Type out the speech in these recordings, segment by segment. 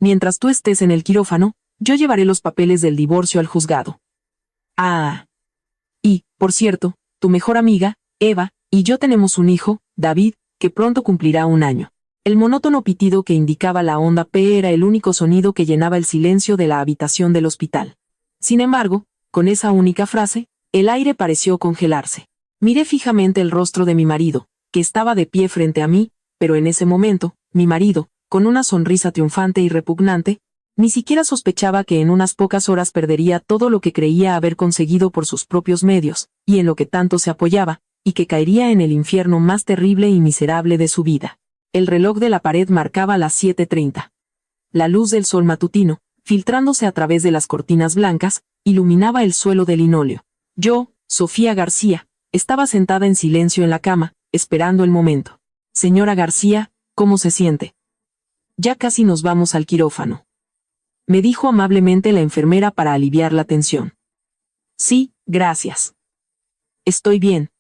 Mientras tú estés en el quirófano, yo llevaré los papeles del divorcio al juzgado. Ah. Y, por cierto, tu mejor amiga, Eva, y yo tenemos un hijo, David, que pronto cumplirá 1 año. El monótono pitido que indicaba la onda P era el único sonido que llenaba el silencio de la habitación del hospital. Sin embargo, con esa única frase, el aire pareció congelarse. Miré fijamente el rostro de mi marido, que estaba de pie frente a mí, pero en ese momento, mi marido, con una sonrisa triunfante y repugnante, ni siquiera sospechaba que en unas pocas horas perdería todo lo que creía haber conseguido por sus propios medios, y en lo que tanto se apoyaba, y que caería en el infierno más terrible y miserable de su vida. El reloj de la pared marcaba las 7:30. La luz del sol matutino, filtrándose a través de las cortinas blancas, iluminaba el suelo de linóleo. Yo, Sofía García, estaba sentada en silencio en la cama, esperando el momento. Señora García, ¿cómo se siente? Ya casi nos vamos al quirófano. Me dijo amablemente la enfermera para aliviar la tensión. Sí, gracias. Estoy bien.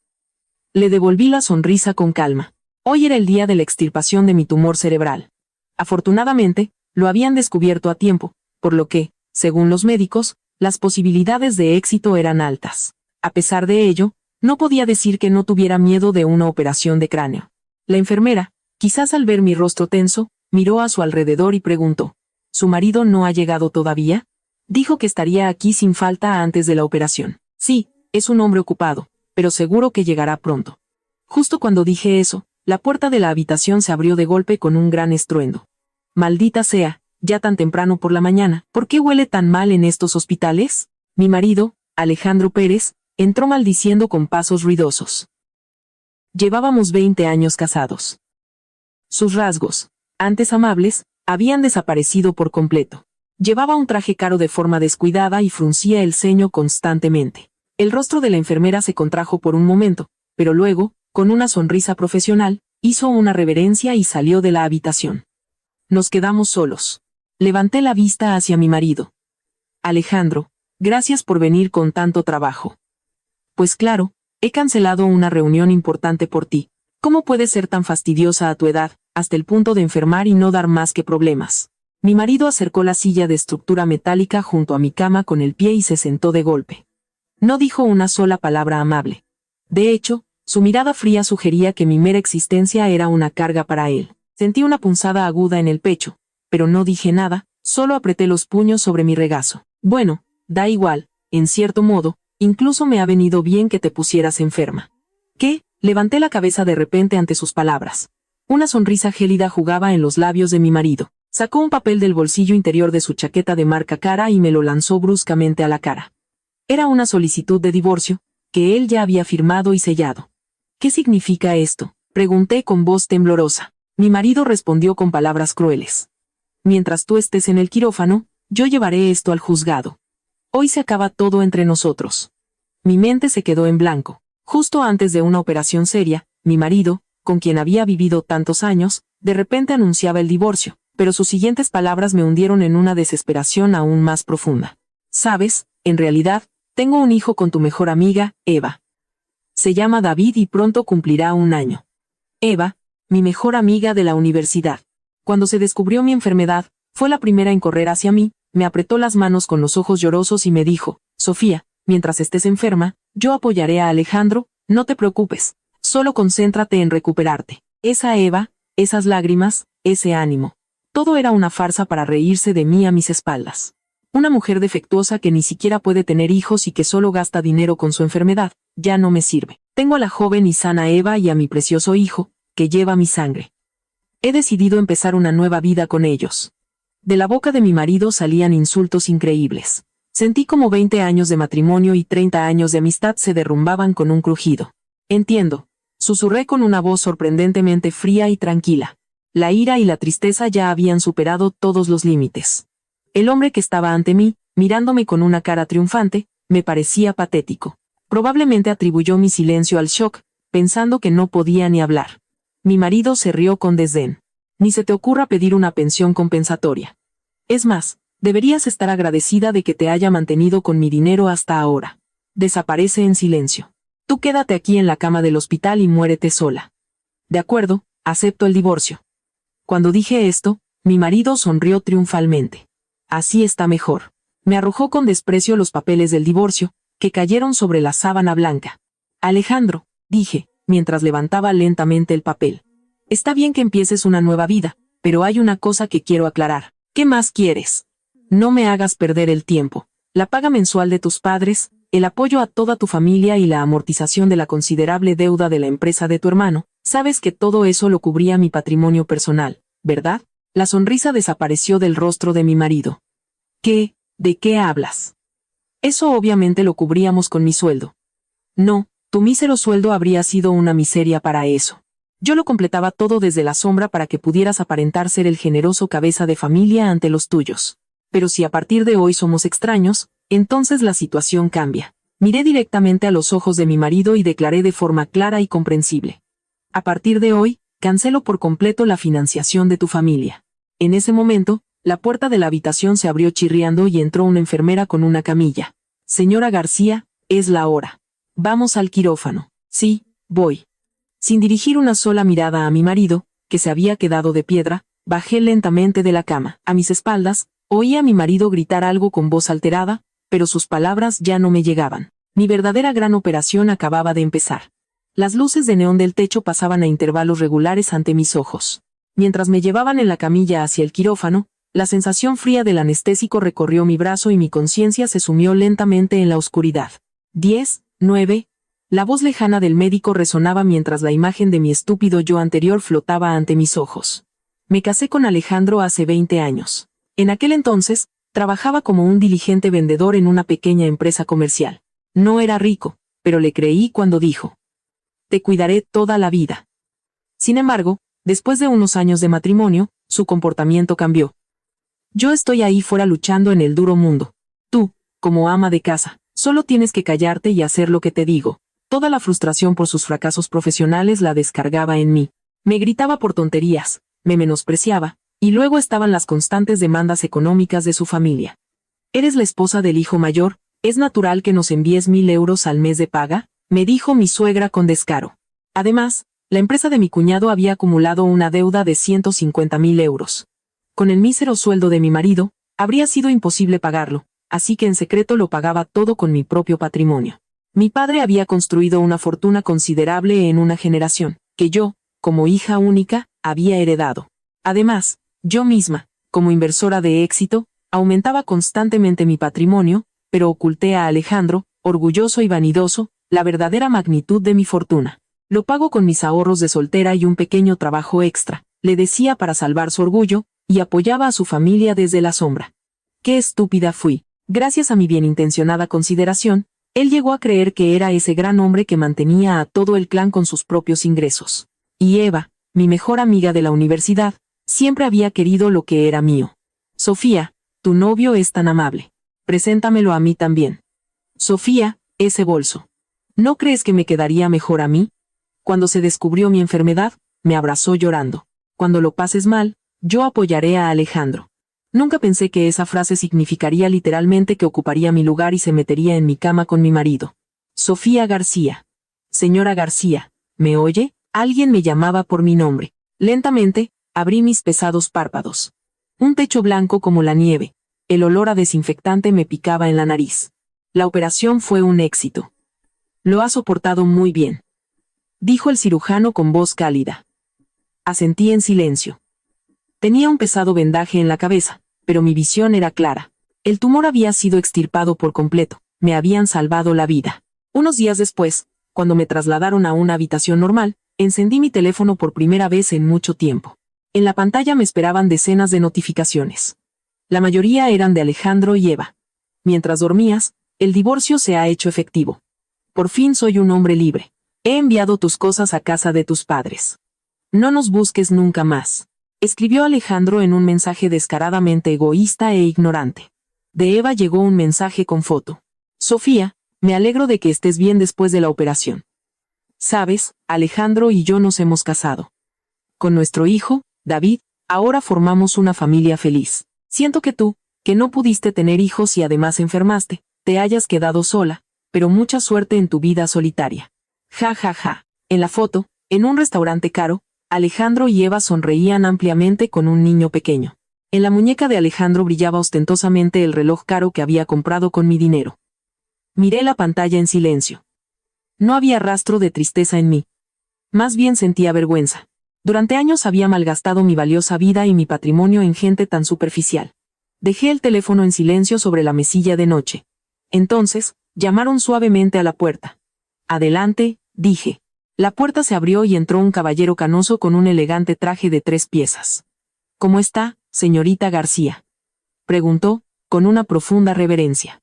Le devolví la sonrisa con calma. Hoy era el día de la extirpación de mi tumor cerebral. Afortunadamente, lo habían descubierto a tiempo, por lo que, según los médicos, las posibilidades de éxito eran altas. A pesar de ello, no podía decir que no tuviera miedo de una operación de cráneo. La enfermera, quizás al ver mi rostro tenso, miró a su alrededor y preguntó: ¿Su marido no ha llegado todavía? Dijo que estaría aquí sin falta antes de la operación. Sí, es un hombre ocupado, pero seguro que llegará pronto. Justo cuando dije eso, la puerta de la habitación se abrió de golpe con un gran estruendo. Maldita sea, ya tan temprano por la mañana, ¿por qué huele tan mal en estos hospitales? Mi marido, Alejandro Pérez, entró maldiciendo con pasos ruidosos. Llevábamos 20 años casados. Sus rasgos, antes amables, habían desaparecido por completo. Llevaba un traje caro de forma descuidada y fruncía el ceño constantemente. El rostro de la enfermera se contrajo por un momento, pero luego, con una sonrisa profesional, hizo una reverencia y salió de la habitación. Nos quedamos solos. Levanté la vista hacia mi marido. Alejandro, gracias por venir con tanto trabajo. Pues claro, he cancelado una reunión importante por ti. ¿Cómo puedes ser tan fastidiosa a tu edad, hasta el punto de enfermar y no dar más que problemas? Mi marido acercó la silla de estructura metálica junto a mi cama con el pie y se sentó de golpe. No dijo una sola palabra amable. De hecho, su mirada fría sugería que mi mera existencia era una carga para él. Sentí una punzada aguda en el pecho, pero no dije nada, solo apreté los puños sobre mi regazo. Bueno, da igual, en cierto modo, incluso me ha venido bien que te pusieras enferma. ¿Qué? Levanté la cabeza de repente ante sus palabras. Una sonrisa gélida jugaba en los labios de mi marido. Sacó un papel del bolsillo interior de su chaqueta de marca cara y me lo lanzó bruscamente a la cara. Era una solicitud de divorcio, que él ya había firmado y sellado. ¿Qué significa esto?, pregunté con voz temblorosa. Mi marido respondió con palabras crueles. Mientras tú estés en el quirófano, yo llevaré esto al juzgado. Hoy se acaba todo entre nosotros. Mi mente se quedó en blanco. Justo antes de una operación seria, mi marido, con quien había vivido tantos años, de repente anunciaba el divorcio, pero sus siguientes palabras me hundieron en una desesperación aún más profunda. ¿Sabes? En realidad, tengo un hijo con tu mejor amiga, Eva. Se llama David y pronto cumplirá 1 año. Eva, mi mejor amiga de la universidad. Cuando se descubrió mi enfermedad, fue la primera en correr hacia mí, me apretó las manos con los ojos llorosos y me dijo: Sofía, mientras estés enferma, yo apoyaré a Alejandro, no te preocupes, solo concéntrate en recuperarte. Esa Eva, esas lágrimas, ese ánimo. Todo era una farsa para reírse de mí a mis espaldas. Una mujer defectuosa que ni siquiera puede tener hijos y que solo gasta dinero con su enfermedad, ya no me sirve. Tengo a la joven y sana Eva y a mi precioso hijo, que lleva mi sangre. He decidido empezar una nueva vida con ellos. De la boca de mi marido salían insultos increíbles. Sentí como 20 años de matrimonio y 30 años de amistad se derrumbaban con un crujido. Entiendo, susurré con una voz sorprendentemente fría y tranquila. La ira y la tristeza ya habían superado todos los límites. El hombre que estaba ante mí, mirándome con una cara triunfante, me parecía patético. Probablemente atribuyó mi silencio al shock, pensando que no podía ni hablar. Mi marido se rió con desdén. Ni se te ocurra pedir una pensión compensatoria. Es más, deberías estar agradecida de que te haya mantenido con mi dinero hasta ahora. Desaparece en silencio. Tú quédate aquí en la cama del hospital y muérete sola. De acuerdo, acepto el divorcio. Cuando dije esto, Mi marido sonrió triunfalmente. Así está mejor. Me arrojó con desprecio los papeles del divorcio, que cayeron sobre la sábana blanca. Alejandro, dije, mientras levantaba lentamente el papel. Está bien que empieces una nueva vida, pero hay una cosa que quiero aclarar. ¿Qué más quieres? No me hagas perder el tiempo. La paga mensual de tus padres, el apoyo a toda tu familia y la amortización de la considerable deuda de la empresa de tu hermano, sabes que todo eso lo cubría mi patrimonio personal, ¿verdad? La sonrisa desapareció del rostro de mi marido. ¿Qué? ¿De qué hablas? Eso obviamente lo cubríamos con mi sueldo. No, tu mísero sueldo habría sido una miseria para eso. Yo lo completaba todo desde la sombra para que pudieras aparentar ser el generoso cabeza de familia ante los tuyos. Pero si a partir de hoy somos extraños, entonces la situación cambia. Miré directamente a los ojos de mi marido y declaré de forma clara y comprensible. A partir de hoy, cancelo por completo la financiación de tu familia. En ese momento, la puerta de la habitación se abrió chirriando y entró una enfermera con una camilla. Señora García, es la hora. Vamos al quirófano. Sí, voy. Sin dirigir una sola mirada a mi marido, que se había quedado de piedra, bajé lentamente de la cama. A mis espaldas, oí a mi marido gritar algo con voz alterada, pero sus palabras ya no me llegaban. Mi verdadera gran operación acababa de empezar. Las luces de neón del techo pasaban a intervalos regulares ante mis ojos. Mientras me llevaban en la camilla hacia el quirófano, la sensación fría del anestésico recorrió mi brazo y mi conciencia se sumió lentamente en la oscuridad. 10, 9. La voz lejana del médico resonaba mientras la imagen de mi estúpido yo anterior flotaba ante mis ojos. Me casé con Alejandro hace 20 años. En aquel entonces, trabajaba como un diligente vendedor en una pequeña empresa comercial. No era rico, pero le creí cuando dijo: te cuidaré toda la vida. Sin embargo, después de unos años de matrimonio, su comportamiento cambió. Yo estoy ahí fuera luchando en el duro mundo. Tú, como ama de casa, solo tienes que callarte y hacer lo que te digo. Toda la frustración por sus fracasos profesionales la descargaba en mí. Me gritaba por tonterías, me menospreciaba, y luego estaban las constantes demandas económicas de su familia. Eres la esposa del hijo mayor, ¿es natural que nos envíes 1.000 euros al mes de paga?, me dijo mi suegra con descaro. Además, la empresa de mi cuñado había acumulado una deuda de 150.000 euros. Con el mísero sueldo de mi marido, habría sido imposible pagarlo, así que en secreto lo pagaba todo con mi propio patrimonio. Mi padre había construido una fortuna considerable en una generación, que yo, como hija única, había heredado. Además, yo misma, como inversora de éxito, aumentaba constantemente mi patrimonio, pero oculté a Alejandro, orgulloso y vanidoso, la verdadera magnitud de mi fortuna. Lo pago con mis ahorros de soltera y un pequeño trabajo extra, le decía para salvar su orgullo, y apoyaba a su familia desde la sombra. ¡Qué estúpida fui! Gracias a mi bienintencionada consideración, él llegó a creer que era ese gran hombre que mantenía a todo el clan con sus propios ingresos. Y Eva, mi mejor amiga de la universidad, siempre había querido lo que era mío. Sofía, tu novio es tan amable. Preséntamelo a mí también. Sofía, ese bolso. ¿No crees que me quedaría mejor a mí? Cuando se descubrió mi enfermedad, me abrazó llorando. Cuando lo pases mal, yo apoyaré a Alejandro. Nunca pensé que esa frase significaría literalmente que ocuparía mi lugar y se metería en mi cama con mi marido. Sofía García. Señora García, ¿me oye? Alguien me llamaba por mi nombre. Lentamente, abrí mis pesados párpados. Un techo blanco como la nieve. El olor a desinfectante me picaba en la nariz. La operación fue un éxito. Lo ha soportado muy bien, dijo el cirujano con voz cálida. Asentí en silencio. Tenía un pesado vendaje en la cabeza, pero mi visión era clara. El tumor había sido extirpado por completo, me habían salvado la vida. Unos días después, cuando me trasladaron a una habitación normal, encendí mi teléfono por primera vez en mucho tiempo. En la pantalla me esperaban decenas de notificaciones. La mayoría eran de Alejandro y Eva. Mientras dormías, el divorcio se ha hecho efectivo. Por fin soy un hombre libre. He enviado tus cosas a casa de tus padres. No nos busques nunca más. Escribió Alejandro en un mensaje descaradamente egoísta e ignorante. De Eva llegó un mensaje con foto. Sofía, me alegro de que estés bien después de la operación. Sabes, Alejandro y yo nos hemos casado. Con nuestro hijo, David, ahora formamos una familia feliz. Siento que tú, que no pudiste tener hijos y además enfermaste, te hayas quedado sola, pero mucha suerte en tu vida solitaria. Ja ja ja. En la foto, en un restaurante caro, Alejandro y Eva sonreían ampliamente con un niño pequeño. En la muñeca de Alejandro brillaba ostentosamente el reloj caro que había comprado con mi dinero. Miré la pantalla en silencio. No había rastro de tristeza en mí. Más bien sentía vergüenza. Durante años había malgastado mi valiosa vida y mi patrimonio en gente tan superficial. Dejé el teléfono en silencio sobre la mesilla de noche. Entonces, llamaron suavemente a la puerta. Adelante, dije. La puerta se abrió y entró un caballero canoso con un elegante traje de 3 piezas. ¿Cómo está, señorita García?, preguntó, con una profunda reverencia.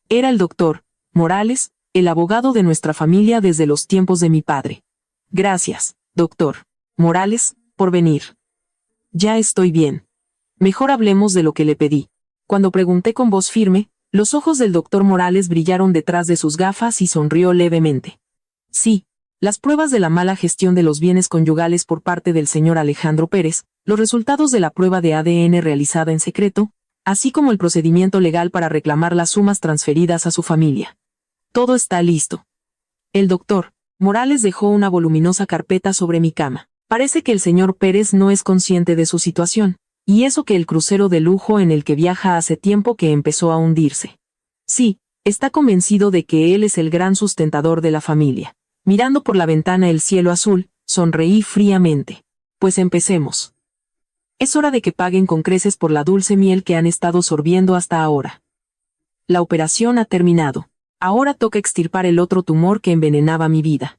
Era el doctor Morales, el abogado de nuestra familia desde los tiempos de mi padre. Gracias, doctor Morales, por venir. Ya estoy bien. Mejor hablemos de lo que le pedí. Cuando pregunté con voz firme, los ojos del doctor Morales brillaron detrás de sus gafas y sonrió levemente. Sí, las pruebas de la mala gestión de los bienes conyugales por parte del señor Alejandro Pérez, los resultados de la prueba de ADN realizada en secreto, así como el procedimiento legal para reclamar las sumas transferidas a su familia. Todo está listo. El doctor Morales dejó una voluminosa carpeta sobre mi cama. Parece que el señor Pérez no es consciente de su situación, y eso que el crucero de lujo en el que viaja hace tiempo que empezó a hundirse. Sí, está convencido de que él es el gran sustentador de la familia. Mirando por la ventana el cielo azul, sonreí fríamente. Pues empecemos. Es hora de que paguen con creces por la dulce miel que han estado sorbiendo hasta ahora. La operación ha terminado. Ahora toca extirpar el otro tumor que envenenaba mi vida.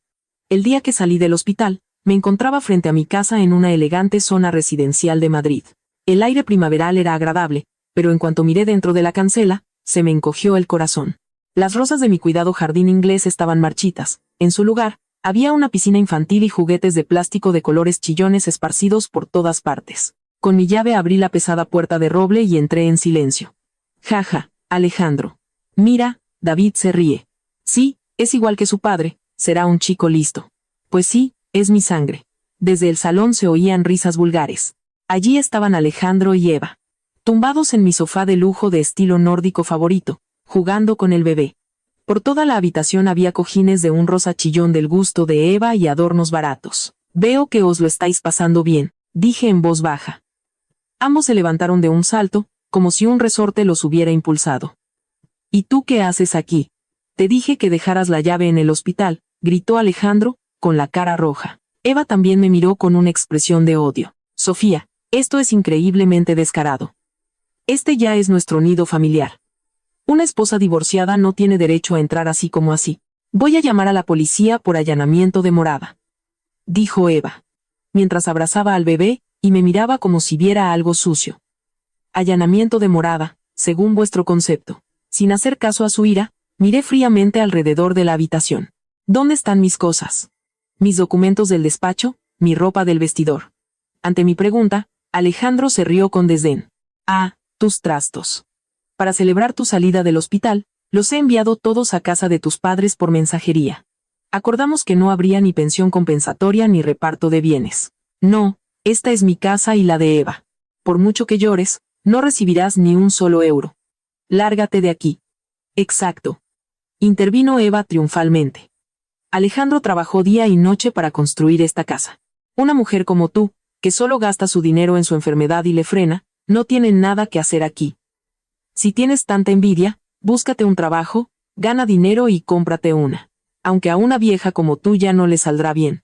El día que salí del hospital, me encontraba frente a mi casa en una elegante zona residencial de Madrid. El aire primaveral era agradable, pero en cuanto miré dentro de la cancela, se me encogió el corazón. Las rosas de mi cuidado jardín inglés estaban marchitas. En su lugar, había una piscina infantil y juguetes de plástico de colores chillones esparcidos por todas partes. Con mi llave abrí la pesada puerta de roble y entré en silencio. Jaja, Alejandro. Mira, David se ríe. Sí, es igual que su padre, será un chico listo. Pues sí, es mi sangre. Desde el salón se oían risas vulgares. Allí estaban Alejandro y Eva, tumbados en mi sofá de lujo de estilo nórdico favorito, jugando con el bebé. Por toda la habitación había cojines de un rosa chillón del gusto de Eva y adornos baratos. Veo que os lo estáis pasando bien, dije en voz baja. Ambos se levantaron de un salto, como si un resorte los hubiera impulsado. ¿Y tú qué haces aquí? Te dije que dejaras la llave en el hospital, gritó Alejandro, con la cara roja. Eva también me miró con una expresión de odio. Sofía, esto es increíblemente descarado. Este ya es nuestro nido familiar. Una esposa divorciada no tiene derecho a entrar así como así. Voy a llamar a la policía por allanamiento de morada, dijo Eva, mientras abrazaba al bebé y me miraba como si viera algo sucio. Allanamiento de morada, según vuestro concepto. Sin hacer caso a su ira, miré fríamente alrededor de la habitación. ¿Dónde están mis cosas? Mis documentos del despacho, mi ropa del vestidor. Ante mi pregunta, Alejandro se rió con desdén. Ah, tus trastos. Para celebrar tu salida del hospital, los he enviado todos a casa de tus padres por mensajería. Acordamos que no habría ni pensión compensatoria ni reparto de bienes. No, esta es mi casa y la de Eva. Por mucho que llores, no recibirás ni un solo euro. Lárgate de aquí. Exacto. Intervino Eva triunfalmente. Alejandro trabajó día y noche para construir esta casa. Una mujer como tú, que solo gasta su dinero en su enfermedad y le frena, no tiene nada que hacer aquí. Si tienes tanta envidia, búscate un trabajo, gana dinero y cómprate una. Aunque a una vieja como tú ya no le saldrá bien.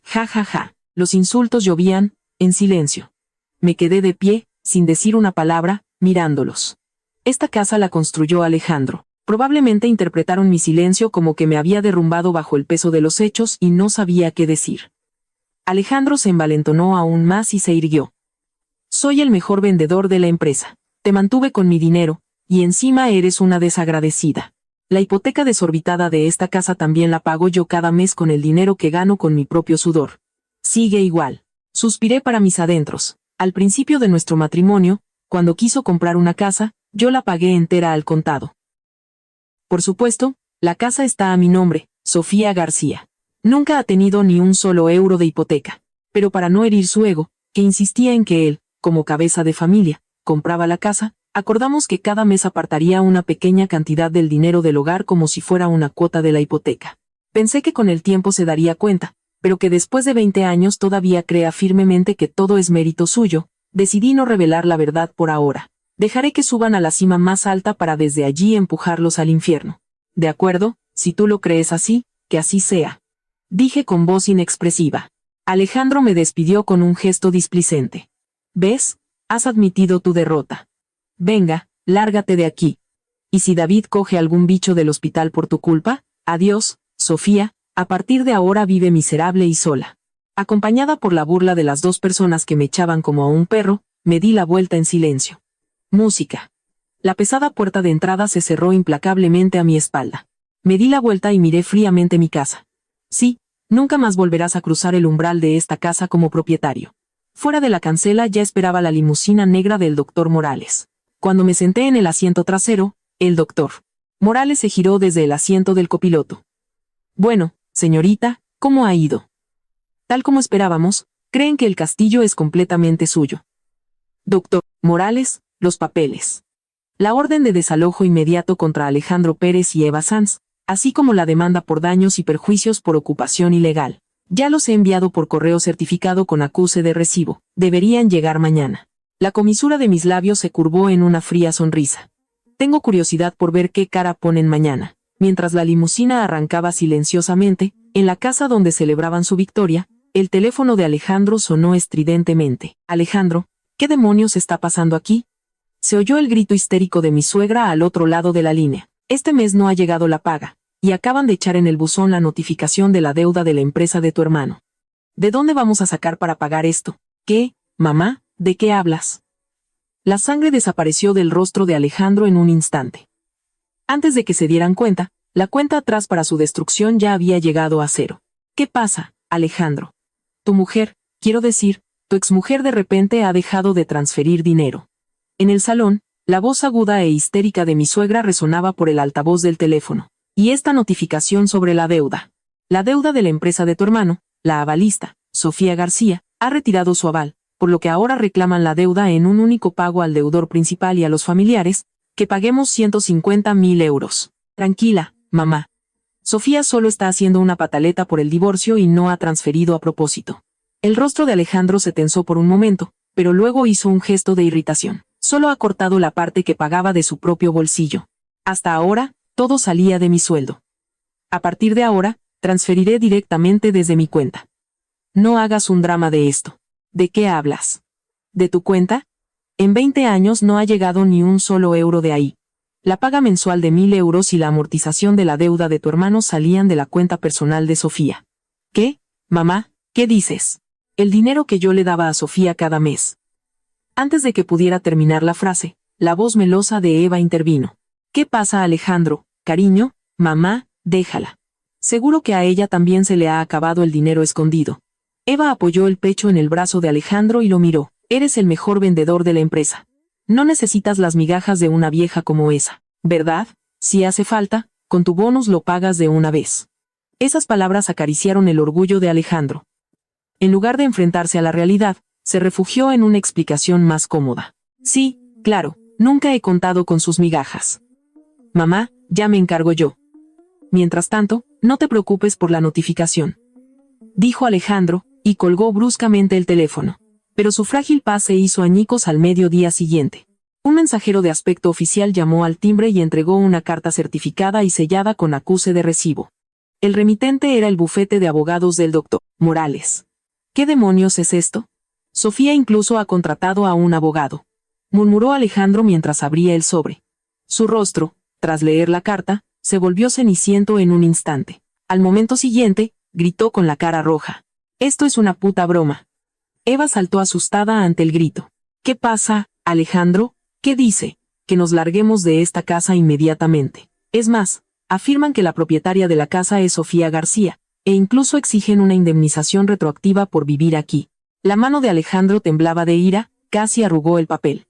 Ja ja ja. Los insultos llovían, en silencio. Me quedé de pie, sin decir una palabra, mirándolos. Esta casa la construyó Alejandro. Probablemente interpretaron mi silencio como que me había derrumbado bajo el peso de los hechos y no sabía qué decir. Alejandro se envalentonó aún más y se irguió. Soy el mejor vendedor de la empresa. Te mantuve con mi dinero, y encima eres una desagradecida. La hipoteca desorbitada de esta casa también la pago yo cada mes con el dinero que gano con mi propio sudor. Sigue igual. Suspiré para mis adentros. Al principio de nuestro matrimonio, cuando quiso comprar una casa, yo la pagué entera al contado. Por supuesto, la casa está a mi nombre, Sofía García. Nunca ha tenido ni un solo euro de hipoteca. Pero para no herir su ego, que insistía en que él, como cabeza de familia, compraba la casa, acordamos que cada mes apartaría una pequeña cantidad del dinero del hogar como si fuera una cuota de la hipoteca. Pensé que con el tiempo se daría cuenta, pero que después de 20 años todavía crea firmemente que todo es mérito suyo, decidí no revelar la verdad por ahora. Dejaré que suban a la cima más alta para desde allí empujarlos al infierno. De acuerdo, si tú lo crees así, que así sea. Dije con voz inexpresiva. Alejandro me despidió con un gesto displicente. ¿Ves? Has admitido tu derrota. Venga, lárgate de aquí. Y si David coge algún bicho del hospital por tu culpa, adiós, Sofía, a partir de ahora vive miserable y sola. Acompañada por la burla de las dos personas que me echaban como a un perro, me di la vuelta en silencio. Música. La pesada puerta de entrada se cerró implacablemente a mi espalda. Me di la vuelta y miré fríamente mi casa. Sí, nunca más volverás a cruzar el umbral de esta casa como propietario. Fuera de la cancela ya esperaba la limusina negra del doctor Morales. Cuando me senté en el asiento trasero, el doctor Morales se giró desde el asiento del copiloto. Bueno, señorita, ¿cómo ha ido? Tal como esperábamos, creen que el castillo es completamente suyo. Doctor Morales, los papeles. La orden de desalojo inmediato contra Alejandro Pérez y Eva Sanz, así como la demanda por daños y perjuicios por ocupación ilegal. Ya los he enviado por correo certificado con acuse de recibo. Deberían llegar mañana. La comisura de mis labios se curvó en una fría sonrisa. Tengo curiosidad por ver qué cara ponen mañana. Mientras la limusina arrancaba silenciosamente, en la casa donde celebraban su victoria, el teléfono de Alejandro sonó estridentemente. Alejandro, ¿qué demonios está pasando aquí? Se oyó el grito histérico de mi suegra al otro lado de la línea. Este mes no ha llegado la paga, y acaban de echar en el buzón la notificación de la deuda de la empresa de tu hermano. ¿De dónde vamos a sacar para pagar esto? ¿Qué, mamá? ¿De qué hablas? La sangre desapareció del rostro de Alejandro en un instante. Antes de que se dieran cuenta, la cuenta atrás para su destrucción ya había llegado a cero. ¿Qué pasa, Alejandro? Tu mujer, quiero decir, tu exmujer de repente ha dejado de transferir dinero. En el salón, la voz aguda e histérica de mi suegra resonaba por el altavoz del teléfono. Y esta notificación sobre la deuda. La deuda de la empresa de tu hermano, la avalista, Sofía García, ha retirado su aval, por lo que ahora reclaman la deuda en un único pago al deudor principal y a los familiares, que paguemos 150.000 euros. Tranquila, mamá. Sofía solo está haciendo una pataleta por el divorcio y no ha transferido a propósito. El rostro de Alejandro se tensó por un momento, pero luego hizo un gesto de irritación. Solo ha cortado la parte que pagaba de su propio bolsillo. Hasta ahora, todo salía de mi sueldo. A partir de ahora, transferiré directamente desde mi cuenta. No hagas un drama de esto. ¿De qué hablas? ¿De tu cuenta? En 20 años no ha llegado ni un solo euro de ahí. La paga mensual de 1.000 euros y la amortización de la deuda de tu hermano salían de la cuenta personal de Sofía. ¿Qué? Mamá, ¿qué dices? El dinero que yo le daba a Sofía cada mes. Antes de que pudiera terminar la frase, la voz melosa de Eva intervino. ¿Qué pasa, Alejandro? Cariño, mamá, déjala. Seguro que a ella también se le ha acabado el dinero escondido. Eva apoyó el pecho en el brazo de Alejandro y lo miró. Eres el mejor vendedor de la empresa. No necesitas las migajas de una vieja como esa, ¿verdad? Si hace falta, con tu bonus lo pagas de una vez. Esas palabras acariciaron el orgullo de Alejandro. En lugar de enfrentarse a la realidad, se refugió en una explicación más cómoda. Sí, claro, nunca he contado con sus migajas. Mamá, ya me encargo yo. Mientras tanto, no te preocupes por la notificación. Dijo Alejandro, y colgó bruscamente el teléfono. Pero su frágil paz se hizo añicos al mediodía siguiente. Un mensajero de aspecto oficial llamó al timbre y entregó una carta certificada y sellada con acuse de recibo. El remitente era el bufete de abogados del doctor Morales. ¿Qué demonios es esto? Sofía incluso ha contratado a un abogado, murmuró Alejandro mientras abría el sobre. Su rostro, tras leer la carta, se volvió ceniciento en un instante. Al momento siguiente, gritó con la cara roja. Esto es una puta broma. Eva saltó asustada ante el grito. ¿Qué pasa, Alejandro? ¿Qué dice? Que nos larguemos de esta casa inmediatamente. Es más, afirman que la propietaria de la casa es Sofía García, e incluso exigen una indemnización retroactiva por vivir aquí. La mano de Alejandro temblaba de ira, casi arrugó el papel.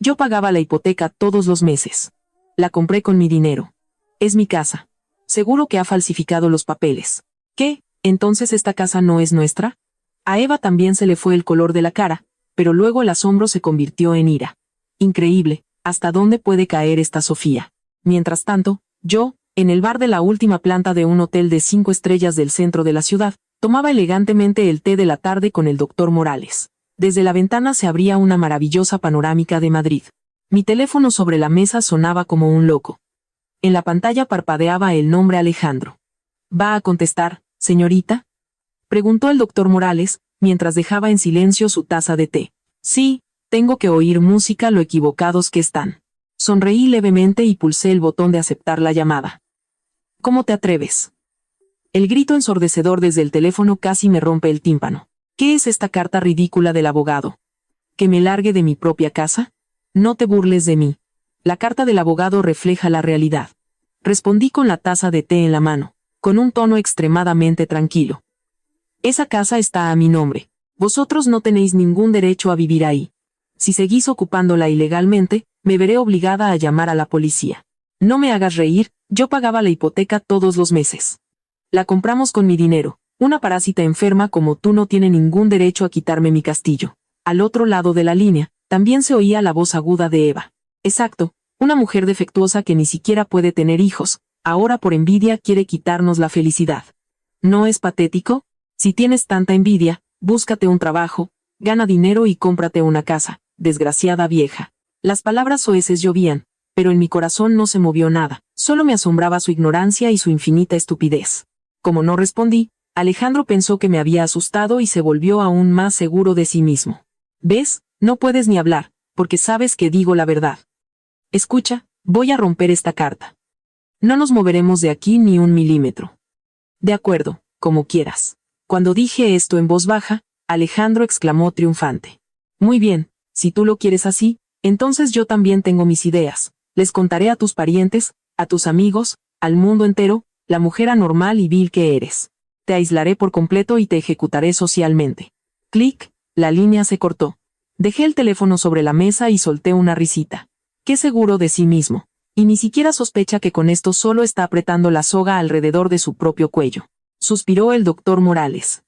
Yo pagaba la hipoteca todos los meses. La compré con mi dinero. Es mi casa. Seguro que ha falsificado los papeles. ¿Qué? ¿Entonces esta casa no es nuestra? A Eva también se le fue el color de la cara, pero luego el asombro se convirtió en ira. Increíble, ¿hasta dónde puede caer esta Sofía? Mientras tanto, yo, en el bar de la última planta de un hotel de 5 estrellas del centro de la ciudad, Tomaba elegantemente el té de la tarde con el doctor Morales. Desde la ventana se abría una maravillosa panorámica de Madrid. Mi teléfono sobre la mesa sonaba como un loco. En la pantalla parpadeaba el nombre Alejandro. ¿Va a contestar, señorita?, preguntó el doctor Morales, mientras dejaba en silencio su taza de té. Sí, tengo que oír música, lo equivocados que están. Sonreí levemente y pulsé el botón de aceptar la llamada. ¿Cómo te atreves? El grito ensordecedor desde el teléfono casi me rompe el tímpano. ¿Qué es esta carta ridícula del abogado? ¿Que me largue de mi propia casa? No te burles de mí. La carta del abogado refleja la realidad. Respondí con la taza de té en la mano, con un tono extremadamente tranquilo. Esa casa está a mi nombre. Vosotros no tenéis ningún derecho a vivir ahí. Si seguís ocupándola ilegalmente, me veré obligada a llamar a la policía. No me hagas reír, yo pagaba la hipoteca todos los meses. La compramos con mi dinero. Una parásita enferma como tú no tiene ningún derecho a quitarme mi castillo. Al otro lado de la línea, también se oía la voz aguda de Eva. Exacto, una mujer defectuosa que ni siquiera puede tener hijos, ahora por envidia quiere quitarnos la felicidad. ¿No es patético? Si tienes tanta envidia, búscate un trabajo, gana dinero y cómprate una casa, desgraciada vieja. Las palabras soeces llovían, pero en mi corazón no se movió nada, solo me asombraba su ignorancia y su infinita estupidez. Como no respondí, Alejandro pensó que me había asustado y se volvió aún más seguro de sí mismo. ¿Ves? No puedes ni hablar, porque sabes que digo la verdad. Escucha, voy a romper esta carta. No nos moveremos de aquí ni un milímetro. De acuerdo, como quieras. Cuando dije esto en voz baja, Alejandro exclamó triunfante. Muy bien, si tú lo quieres así, entonces yo también tengo mis ideas. Les contaré a tus parientes, a tus amigos, al mundo entero, la mujer anormal y vil que eres. Te aislaré por completo y te ejecutaré socialmente. Clic, la línea se cortó. Dejé el teléfono sobre la mesa y solté una risita. Qué seguro de sí mismo. Y ni siquiera sospecha que con esto solo está apretando la soga alrededor de su propio cuello. Suspiró el doctor Morales.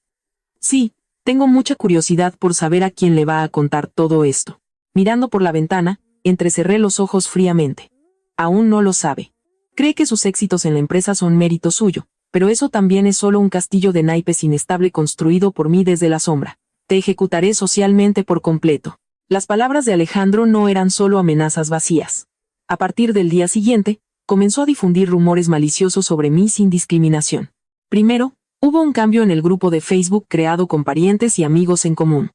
Sí, tengo mucha curiosidad por saber a quién le va a contar todo esto. Mirando por la ventana, entrecerré los ojos fríamente. Aún no lo sabe. Cree que sus éxitos en la empresa son mérito suyo, pero eso también es solo un castillo de naipes inestable construido por mí desde la sombra. Te ejecutaré socialmente por completo. Las palabras de Alejandro no eran solo amenazas vacías. A partir del día siguiente, comenzó a difundir rumores maliciosos sobre mí sin discriminación. Primero, hubo un cambio en el grupo de Facebook creado con parientes y amigos en común.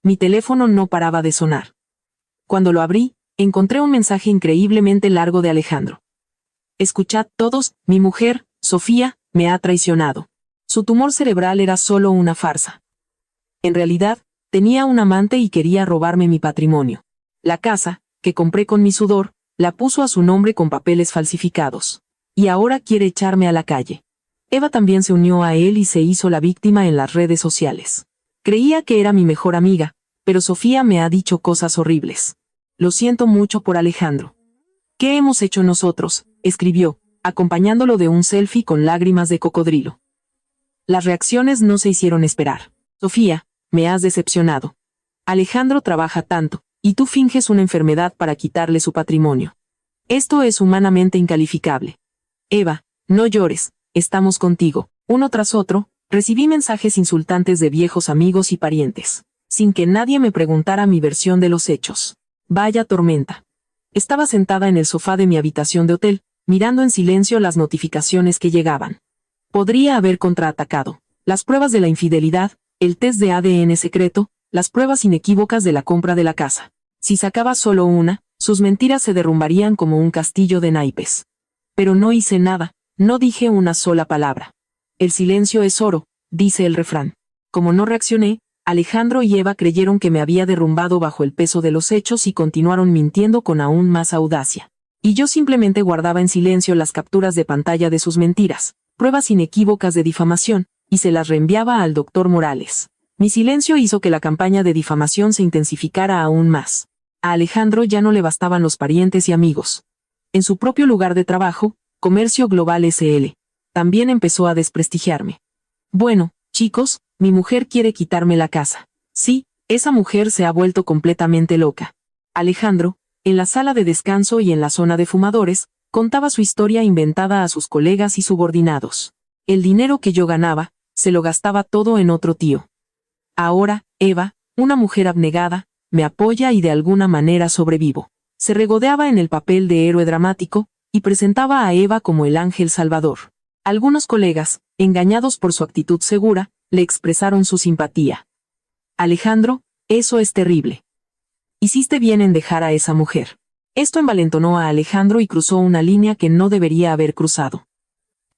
Mi teléfono no paraba de sonar. Cuando lo abrí, encontré un mensaje increíblemente largo de Alejandro. Escuchad todos, mi mujer, Sofía, me ha traicionado. Su tumor cerebral era solo una farsa. En realidad, tenía un amante y quería robarme mi patrimonio. La casa, que compré con mi sudor, la puso a su nombre con papeles falsificados. Y ahora quiere echarme a la calle. Eva también se unió a él y se hizo la víctima en las redes sociales. Creía que era mi mejor amiga, pero Sofía me ha dicho cosas horribles. Lo siento mucho por Alejandro. ¿Qué hemos hecho nosotros?, escribió, acompañándolo de un selfie con lágrimas de cocodrilo. Las reacciones no se hicieron esperar. Sofía, me has decepcionado. Alejandro trabaja tanto, y tú finges una enfermedad para quitarle su patrimonio. Esto es humanamente incalificable. Eva, no llores, estamos contigo. Uno tras otro, recibí mensajes insultantes de viejos amigos y parientes, sin que nadie me preguntara mi versión de los hechos. Vaya tormenta. Estaba sentada en el sofá de mi habitación de hotel, mirando en silencio las notificaciones que llegaban. Podría haber contraatacado. Las pruebas de la infidelidad, el test de ADN secreto, las pruebas inequívocas de la compra de la casa. Si sacaba solo una, sus mentiras se derrumbarían como un castillo de naipes. Pero no hice nada, no dije una sola palabra. El silencio es oro, dice el refrán. Como no reaccioné, Alejandro y Eva creyeron que me había derrumbado bajo el peso de los hechos y continuaron mintiendo con aún más audacia. Y yo simplemente guardaba en silencio las capturas de pantalla de sus mentiras, pruebas inequívocas de difamación, y se las reenviaba al doctor Morales. Mi silencio hizo que la campaña de difamación se intensificara aún más. A Alejandro ya no le bastaban los parientes y amigos. En su propio lugar de trabajo, Comercio Global S.L., también empezó a desprestigiarme. Bueno, chicos, mi mujer quiere quitarme la casa. Sí, esa mujer se ha vuelto completamente loca. Alejandro, en la sala de descanso y en la zona de fumadores, contaba su historia inventada a sus colegas y subordinados. El dinero que yo ganaba, se lo gastaba todo en otro tío. Ahora, Eva, una mujer abnegada, me apoya y de alguna manera sobrevivo. Se regodeaba en el papel de héroe dramático, y presentaba a Eva como el ángel salvador. Algunos colegas, engañados por su actitud segura, le expresaron su simpatía. Alejandro, eso es terrible. Hiciste bien en dejar a esa mujer. Esto envalentonó a Alejandro y cruzó una línea que no debería haber cruzado.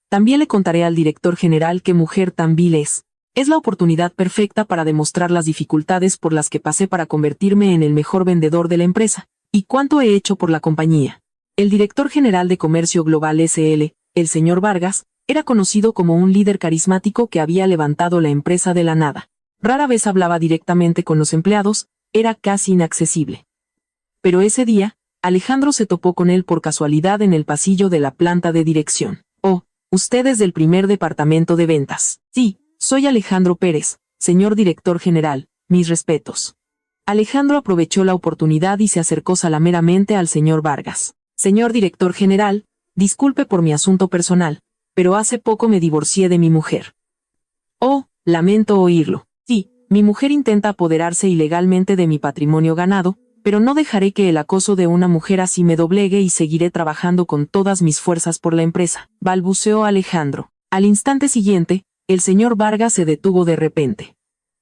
También le contaré al director general qué mujer tan vil es. Es la oportunidad perfecta para demostrar las dificultades por las que pasé para convertirme en el mejor vendedor de la empresa, y cuánto he hecho por la compañía. El director general de Comercio Global S.L., el señor Vargas, era conocido como un líder carismático que había levantado la empresa de la nada. Rara vez hablaba directamente con los empleados, era casi inaccesible. Pero ese día, Alejandro se topó con él por casualidad en el pasillo de la planta de dirección. «Oh, usted es del primer departamento de ventas». «Sí, soy Alejandro Pérez, señor director general, mis respetos». Alejandro aprovechó la oportunidad y se acercó salameramente al señor Vargas. «Señor director general, disculpe por mi asunto personal, pero hace poco me divorcié de mi mujer». «Oh, lamento oírlo. Sí, mi mujer intenta apoderarse ilegalmente de mi patrimonio ganado, pero no dejaré que el acoso de una mujer así me doblegue y seguiré trabajando con todas mis fuerzas por la empresa», balbuceó Alejandro. Al instante siguiente, el señor Vargas se detuvo de repente.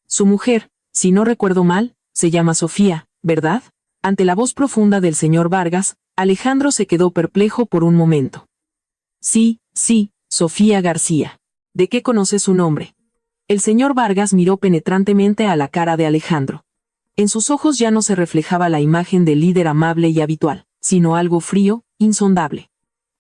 Su mujer, si no recuerdo mal, se llama Sofía, ¿verdad? Ante la voz profunda del señor Vargas, Alejandro se quedó perplejo por un momento. Sí, Sofía García. ¿De qué conoce su nombre? El señor Vargas miró penetrantemente a la cara de Alejandro. En sus ojos ya no se reflejaba la imagen del líder amable y habitual, sino algo frío, insondable.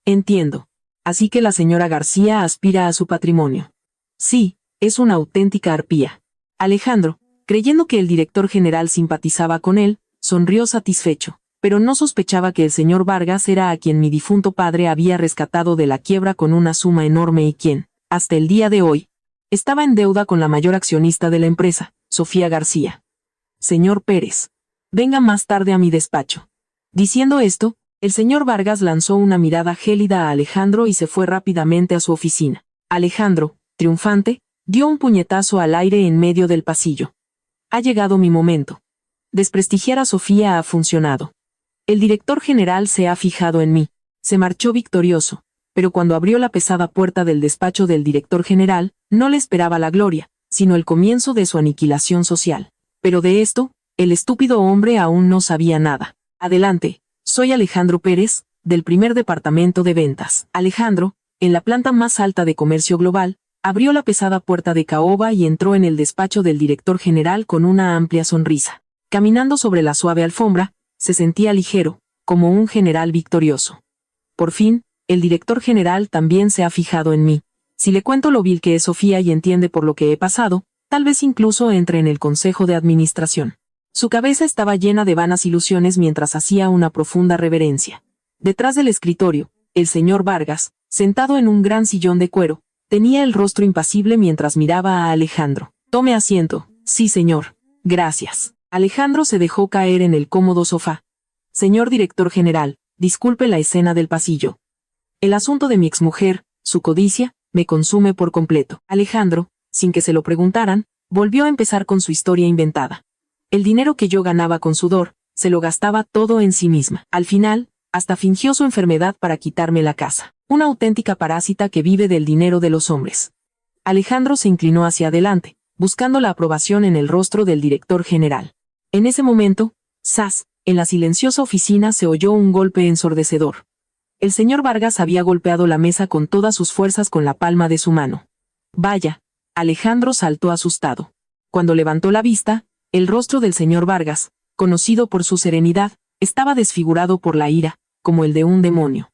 Entiendo. Así que la señora García aspira a su patrimonio. Sí, es una auténtica arpía. Alejandro, creyendo que el director general simpatizaba con él, sonrió satisfecho, pero no sospechaba que el señor Vargas era a quien mi difunto padre había rescatado de la quiebra con una suma enorme y quien, hasta el día de hoy, estaba en deuda con la mayor accionista de la empresa, Sofía García. Señor Pérez, venga más tarde a mi despacho. Diciendo esto, el señor Vargas lanzó una mirada gélida a Alejandro y se fue rápidamente a su oficina. Alejandro, triunfante, dio un puñetazo al aire en medio del pasillo. Ha llegado mi momento. Desprestigiar a Sofía ha funcionado. El director general se ha fijado en mí. Se marchó victorioso, pero cuando abrió la pesada puerta del despacho del director general, no le esperaba la gloria, sino el comienzo de su aniquilación social. Pero de esto, el estúpido hombre aún no sabía nada. Adelante, soy Alejandro Pérez, del primer departamento de ventas. Alejandro, en la planta más alta de Comercio Global, abrió la pesada puerta de caoba y entró en el despacho del director general con una amplia sonrisa. Caminando sobre la suave alfombra, se sentía ligero, como un general victorioso. Por fin, el director general también se ha fijado en mí. Si le cuento lo vil que es Sofía y entiende por lo que he pasado, tal vez incluso entre en el consejo de administración. Su cabeza estaba llena de vanas ilusiones mientras hacía una profunda reverencia. Detrás del escritorio, el señor Vargas, sentado en un gran sillón de cuero, tenía el rostro impasible mientras miraba a Alejandro. Tome asiento. Sí, señor. Gracias. Alejandro se dejó caer en el cómodo sofá. Señor director general, disculpe la escena del pasillo. El asunto de mi exmujer, su codicia, me consume por completo. Alejandro, sin que se lo preguntaran, volvió a empezar con su historia inventada. El dinero que yo ganaba con sudor, se lo gastaba todo en sí misma. Al final, hasta fingió su enfermedad para quitarme la casa. Una auténtica parásita que vive del dinero de los hombres. Alejandro se inclinó hacia adelante, buscando la aprobación en el rostro del director general. En ese momento, ¡zas!, en la silenciosa oficina se oyó un golpe ensordecedor. El señor Vargas había golpeado la mesa con todas sus fuerzas con la palma de su mano. Vaya, Alejandro saltó asustado. Cuando levantó la vista, el rostro del señor Vargas, conocido por su serenidad, estaba desfigurado por la ira, como el de un demonio.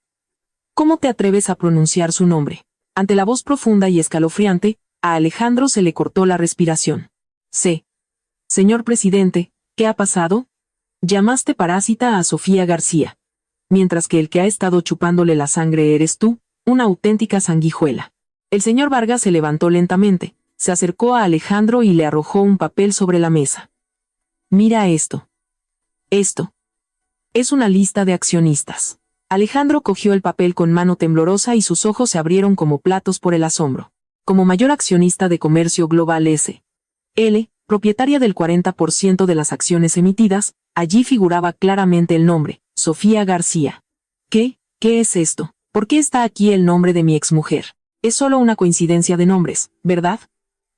¿Cómo te atreves a pronunciar su nombre? Ante la voz profunda y escalofriante, a Alejandro se le cortó la respiración. Señor presidente, ¿qué ha pasado? Llamaste parásita a Sofía García. Mientras que el que ha estado chupándole la sangre eres tú, una auténtica sanguijuela. El señor Vargas se levantó lentamente, se acercó a Alejandro y le arrojó un papel sobre la mesa. Mira esto. Esto. Es una lista de accionistas. Alejandro cogió el papel con mano temblorosa y sus ojos se abrieron como platos por el asombro. como mayor accionista de Comercio Global S.L., propietaria del 40% de las acciones emitidas, allí figuraba claramente el nombre, Sofía García. ¿Qué es esto? ¿Por qué está aquí el nombre de mi exmujer? Es solo una coincidencia de nombres, ¿verdad?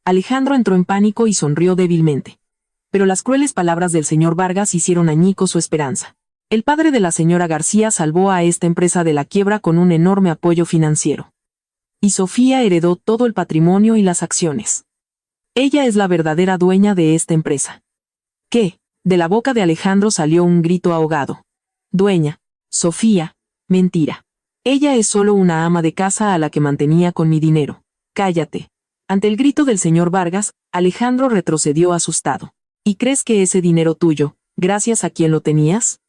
Alejandro entró en pánico y sonrió débilmente. Pero las crueles palabras del señor Vargas hicieron añicos su esperanza. El padre de la señora García salvó a esta empresa de la quiebra con un enorme apoyo financiero. Y Sofía heredó todo el patrimonio y las acciones. Ella es la verdadera dueña de esta empresa. ¿Qué? De la boca de Alejandro salió un grito ahogado. Dueña, Sofía, mentira. Ella es solo una ama de casa a la que mantenía con mi dinero. Cállate. Ante el grito del señor Vargas, Alejandro retrocedió asustado. ¿Y crees que ese dinero tuyo, gracias a quién lo tenías?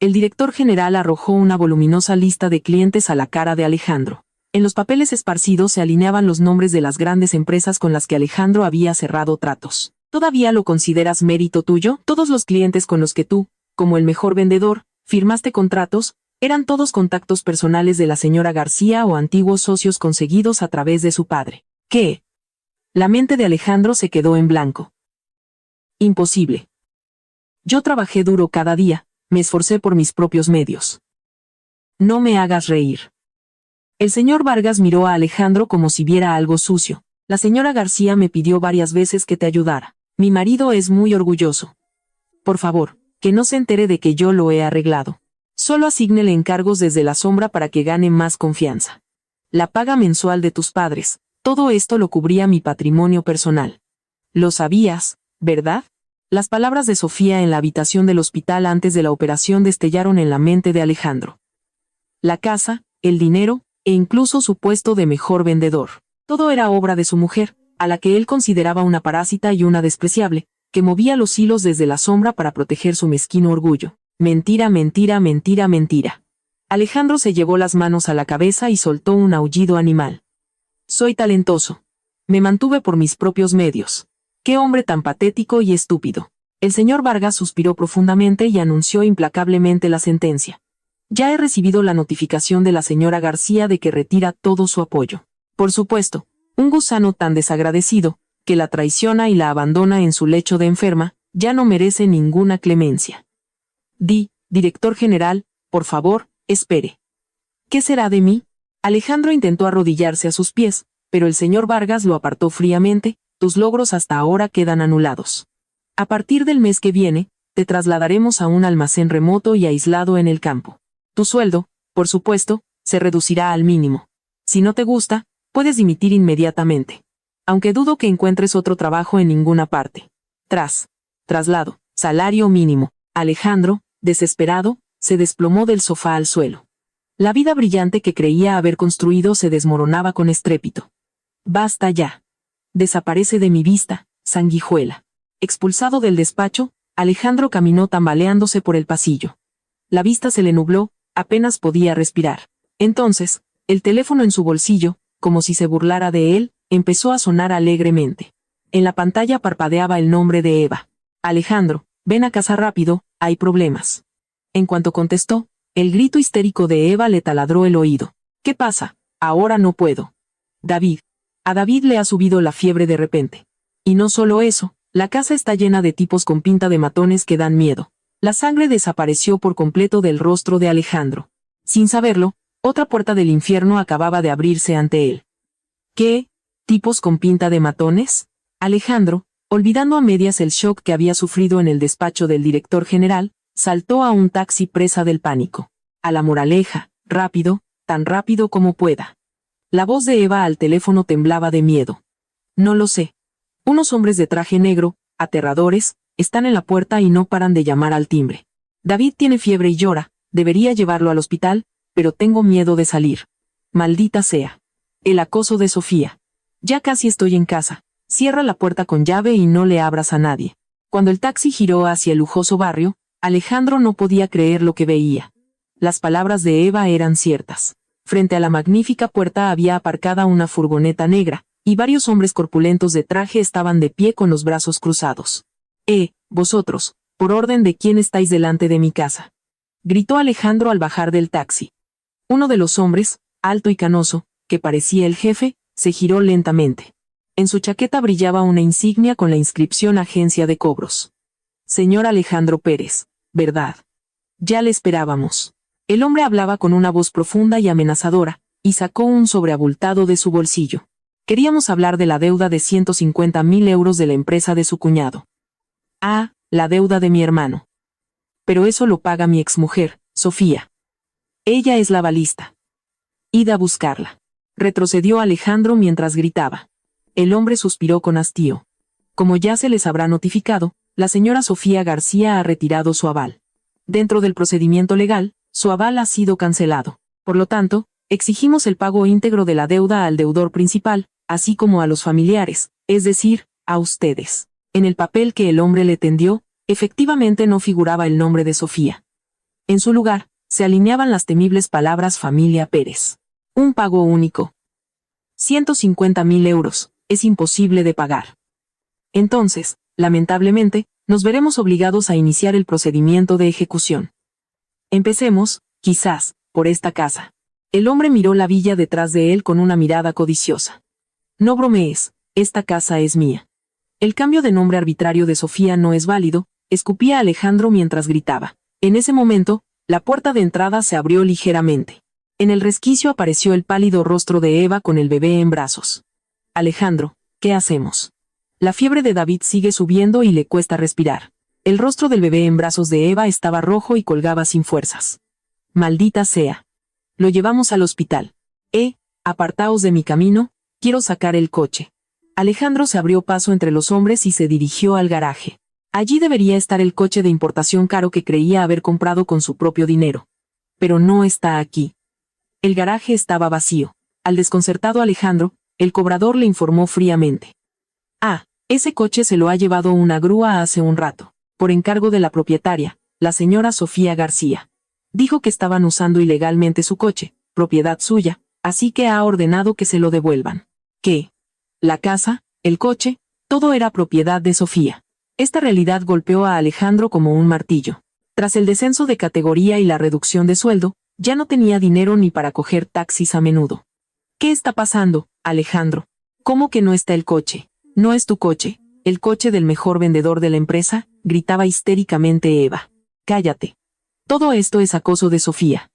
El director general arrojó una voluminosa lista de clientes a la cara de Alejandro. En los papeles esparcidos se alineaban los nombres de las grandes empresas con las que Alejandro había cerrado tratos. ¿Todavía lo consideras mérito tuyo? Todos los clientes con los que tú, como el mejor vendedor, firmaste contratos, eran todos contactos personales de la señora García o antiguos socios conseguidos a través de su padre. ¿Qué? La mente de Alejandro se quedó en blanco. Imposible. Yo trabajé duro cada día, me esforcé por mis propios medios. No me hagas reír. El señor Vargas miró a Alejandro como si viera algo sucio. La señora García me pidió varias veces que te ayudara. Mi marido es muy orgulloso. Por favor, que no se entere de que yo lo he arreglado. Solo asígnele encargos desde la sombra para que gane más confianza. La paga mensual de tus padres, todo esto lo cubría mi patrimonio personal. Lo sabías, ¿verdad? Las palabras de Sofía en la habitación del hospital antes de la operación destellaron en la mente de Alejandro. La casa, el dinero, e incluso su puesto de mejor vendedor. Todo era obra de su mujer, a la que él consideraba una parásita y una despreciable, que movía los hilos desde la sombra para proteger su mezquino orgullo. Mentira, mentira, mentira, mentira. Alejandro se llevó las manos a la cabeza y soltó un aullido animal. Soy talentoso. Me mantuve por mis propios medios. ¡Qué hombre tan patético y estúpido! El señor Vargas suspiró profundamente y anunció implacablemente la sentencia. Ya he recibido la notificación de la señora García de que retira todo su apoyo. Por supuesto, un gusano tan desagradecido, que la traiciona y la abandona en su lecho de enferma, ya no merece ninguna clemencia. Director general, por favor, espere. ¿Qué será de mí? Alejandro intentó arrodillarse a sus pies, pero el señor Vargas lo apartó fríamente. Tus logros hasta ahora quedan anulados. A partir del mes que viene, te trasladaremos a un almacén remoto y aislado en el campo. Tu sueldo, por supuesto, se reducirá al mínimo. Si no te gusta, puedes dimitir inmediatamente. Aunque dudo que encuentres otro trabajo en ninguna parte. Traslado, salario mínimo. Alejandro, desesperado, se desplomó del sofá al suelo. La vida brillante que creía haber construido se desmoronaba con estrépito. Basta ya. Desaparece de mi vista, sanguijuela. Expulsado del despacho, Alejandro caminó tambaleándose por el pasillo. La vista se le nubló, apenas podía respirar. Entonces, el teléfono en su bolsillo, como si se burlara de él, empezó a sonar alegremente. En la pantalla parpadeaba el nombre de Eva. Alejandro, ven a casa rápido, hay problemas. En cuanto contestó, el grito histérico de Eva le taladró el oído. ¿Qué pasa? Ahora no puedo. David. A David le ha subido la fiebre de repente. Y no solo eso, la casa está llena de tipos con pinta de matones que dan miedo. La sangre desapareció por completo del rostro de Alejandro. Sin saberlo, otra puerta del infierno acababa de abrirse ante él. ¿Qué? ¿Tipos con pinta de matones? Alejandro, olvidando a medias el shock que había sufrido en el despacho del director general, saltó a un taxi presa del pánico. A la Moraleja, rápido, tan rápido como pueda. La voz de Eva al teléfono temblaba de miedo. No lo sé. Unos hombres de traje negro, aterradores, están en la puerta y no paran de llamar al timbre. David tiene fiebre y llora, debería llevarlo al hospital, pero tengo miedo de salir. Maldita sea. El acoso de Sofía. Ya casi estoy en casa. Cierra la puerta con llave y no le abras a nadie. Cuando el taxi giró hacia el lujoso barrio, Alejandro no podía creer lo que veía. Las palabras de Eva eran ciertas. Frente a la magnífica puerta había aparcada una furgoneta negra, y varios hombres corpulentos de traje estaban de pie con los brazos cruzados. Vosotros, por orden de quién estáis delante de mi casa. Gritó Alejandro al bajar del taxi. Uno de los hombres, alto y canoso, que parecía el jefe, se giró lentamente. En su chaqueta brillaba una insignia con la inscripción Agencia de Cobros. Señor Alejandro Pérez, ¿verdad? Ya le esperábamos. El hombre hablaba con una voz profunda y amenazadora, y sacó un sobre abultado de su bolsillo. Queríamos hablar de la deuda de 150.000 euros de la empresa de su cuñado. Ah, la deuda de mi hermano. Pero eso lo paga mi exmujer, Sofía. Ella es la balista. Id a buscarla. Retrocedió Alejandro mientras gritaba. El hombre suspiró con hastío. Como ya se les habrá notificado, la señora Sofía García ha retirado su aval. Dentro del procedimiento legal, su aval ha sido cancelado. Por lo tanto, exigimos el pago íntegro de la deuda al deudor principal, así como a los familiares, es decir, a ustedes. En el papel que el hombre le tendió, efectivamente no figuraba el nombre de Sofía. En su lugar, se alineaban las temibles palabras familia Pérez. Un pago único. 150.000 euros. Es imposible de pagar. Entonces, lamentablemente, nos veremos obligados a iniciar el procedimiento de ejecución. Empecemos, quizás, por esta casa. El hombre miró la villa detrás de él con una mirada codiciosa. No bromees, esta casa es mía. El cambio de nombre arbitrario de Sofía no es válido, escupía Alejandro mientras gritaba. En ese momento, la puerta de entrada se abrió ligeramente. En el resquicio apareció el pálido rostro de Eva con el bebé en brazos. Alejandro, ¿qué hacemos? La fiebre de David sigue subiendo y le cuesta respirar. El rostro del bebé en brazos de Eva estaba rojo y colgaba sin fuerzas. Maldita sea. Lo llevamos al hospital. Apartaos de mi camino, quiero sacar el coche. Alejandro se abrió paso entre los hombres y se dirigió al garaje. Allí debería estar el coche de importación caro que creía haber comprado con su propio dinero. Pero no está aquí. El garaje estaba vacío. Al desconcertado Alejandro, el cobrador le informó fríamente. Ese coche se lo ha llevado una grúa hace un rato, por encargo de la propietaria, la señora Sofía García. Dijo que estaban usando ilegalmente su coche, propiedad suya, así que ha ordenado que se lo devuelvan. ¿Qué? La casa, el coche, todo era propiedad de Sofía. Esta realidad golpeó a Alejandro como un martillo. Tras el descenso de categoría y la reducción de sueldo, ya no tenía dinero ni para coger taxis a menudo. ¿Qué está pasando, Alejandro? ¿Cómo que no está el coche? No es tu coche, el coche del mejor vendedor de la empresa, gritaba histéricamente Eva. Cállate. Todo esto es acoso de Sofía.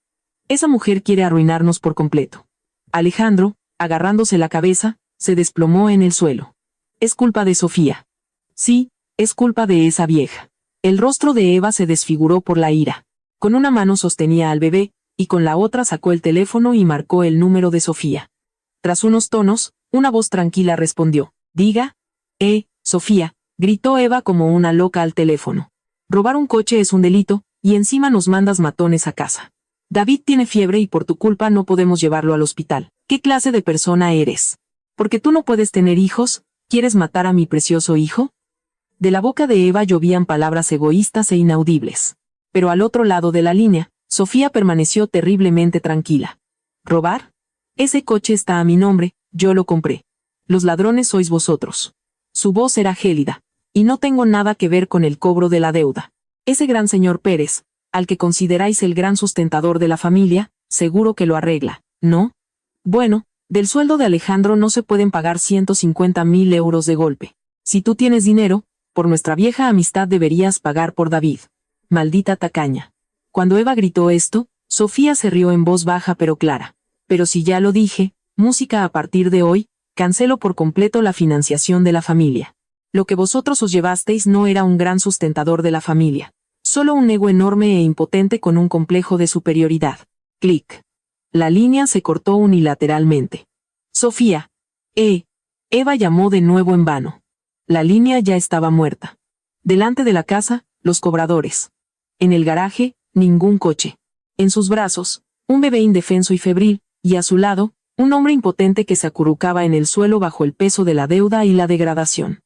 Esa mujer quiere arruinarnos por completo. Alejandro, agarrándose la cabeza, se desplomó en el suelo. Es culpa de Sofía. Sí, es culpa de esa vieja. El rostro de Eva se desfiguró por la ira. Con una mano sostenía al bebé, y con la otra sacó el teléfono y marcó el número de Sofía. Tras unos tonos, una voz tranquila respondió. Diga. Sofía, gritó Eva como una loca al teléfono. Robar un coche es un delito, y encima nos mandas matones a casa. David tiene fiebre y por tu culpa no podemos llevarlo al hospital. ¿Qué clase de persona eres? ¿Porque tú no puedes tener hijos, quieres matar a mi precioso hijo? De la boca de Eva llovían palabras egoístas e inaudibles. Pero al otro lado de la línea, Sofía permaneció terriblemente tranquila. ¿Robar? Ese coche está a mi nombre, yo lo compré. Los ladrones sois vosotros. Su voz era gélida. Y no tengo nada que ver con el cobro de la deuda. Ese gran señor Pérez, al que consideráis el gran sustentador de la familia, seguro que lo arregla, ¿no? Bueno, del sueldo de Alejandro no se pueden pagar 150.000 euros de golpe. Si tú tienes dinero, por nuestra vieja amistad deberías pagar por David. Maldita tacaña. Cuando Eva gritó esto, Sofía se rió en voz baja pero clara. Pero si ya lo dije, música a partir de hoy, cancelo por completo la financiación de la familia. Lo que vosotros os llevasteis no era un gran sustentador de la familia, solo un ego enorme e impotente con un complejo de superioridad. Clic. La línea se cortó unilateralmente. Sofía. Eva llamó de nuevo en vano. La línea ya estaba muerta. Delante de la casa, los cobradores. En el garaje, ningún coche. En sus brazos, un bebé indefenso y febril, y a su lado, un hombre impotente que se acurrucaba en el suelo bajo el peso de la deuda y la degradación.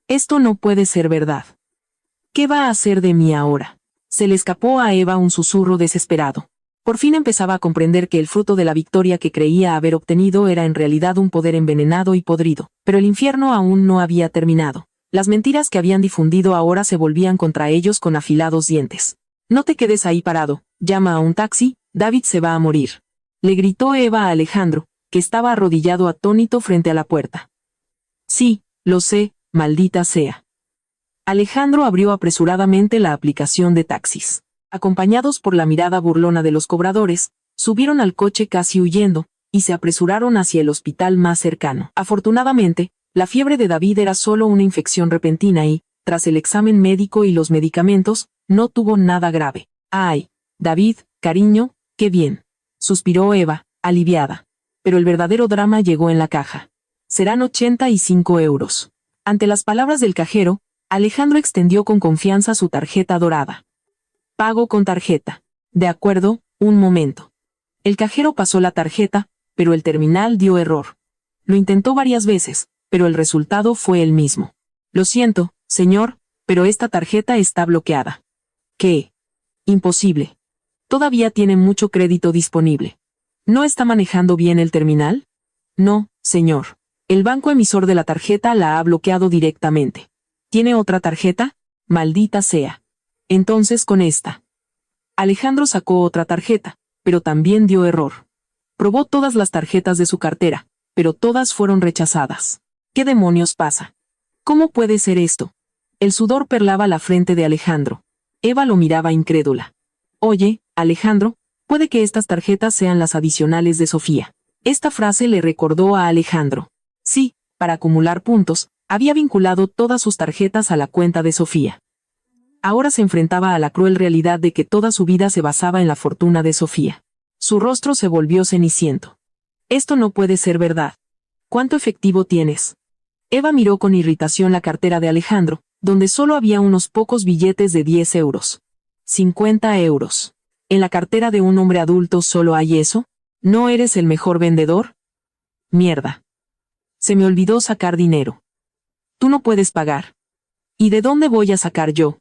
Esto no puede ser verdad. ¿Qué va a hacer de mí ahora? Se le escapó a Eva un susurro desesperado. Por fin empezaba a comprender que el fruto de la victoria que creía haber obtenido era en realidad un poder envenenado y podrido, pero el infierno aún no había terminado. Las mentiras que habían difundido ahora se volvían contra ellos con afilados dientes. No te quedes ahí parado, llama a un taxi, David se va a morir. Le gritó Eva a Alejandro, que estaba arrodillado atónito frente a la puerta. Sí, lo sé, maldita sea. Alejandro abrió apresuradamente la aplicación de taxis. Acompañados por la mirada burlona de los cobradores, subieron al coche casi huyendo, y se apresuraron hacia el hospital más cercano. Afortunadamente, la fiebre de David era solo una infección repentina y, tras el examen médico y los medicamentos, no tuvo nada grave. Ay, David, cariño, qué bien. Suspiró Eva, aliviada. Pero el verdadero drama llegó en la caja. Serán 85 euros. Ante las palabras del cajero, Alejandro extendió con confianza su tarjeta dorada. Pago con tarjeta. De acuerdo, un momento. El cajero pasó la tarjeta, pero el terminal dio error. Lo intentó varias veces, pero el resultado fue el mismo. Lo siento, señor, pero esta tarjeta está bloqueada. ¿Qué? Imposible. Todavía tiene mucho crédito disponible. ¿No está manejando bien el terminal? No, señor. El banco emisor de la tarjeta la ha bloqueado directamente. ¿Tiene otra tarjeta? Maldita sea. Entonces con esta. Alejandro sacó otra tarjeta, pero también dio error. Probó todas las tarjetas de su cartera, pero todas fueron rechazadas. ¿Qué demonios pasa? ¿Cómo puede ser esto? El sudor perlaba la frente de Alejandro. Eva lo miraba incrédula. Oye, Alejandro, puede que estas tarjetas sean las adicionales de Sofía. Esta frase le recordó a Alejandro. Sí, para acumular puntos, había vinculado todas sus tarjetas a la cuenta de Sofía. Ahora se enfrentaba a la cruel realidad de que toda su vida se basaba en la fortuna de Sofía. Su rostro se volvió ceniciento. Esto no puede ser verdad. ¿Cuánto efectivo tienes? Eva miró con irritación la cartera de Alejandro, donde solo había unos pocos billetes de 10 euros. 50 euros. ¿En la cartera de un hombre adulto solo hay eso? ¿No eres el mejor vendedor? Mierda. Se me olvidó sacar dinero. Tú no puedes pagar. ¿Y de dónde voy a sacar yo?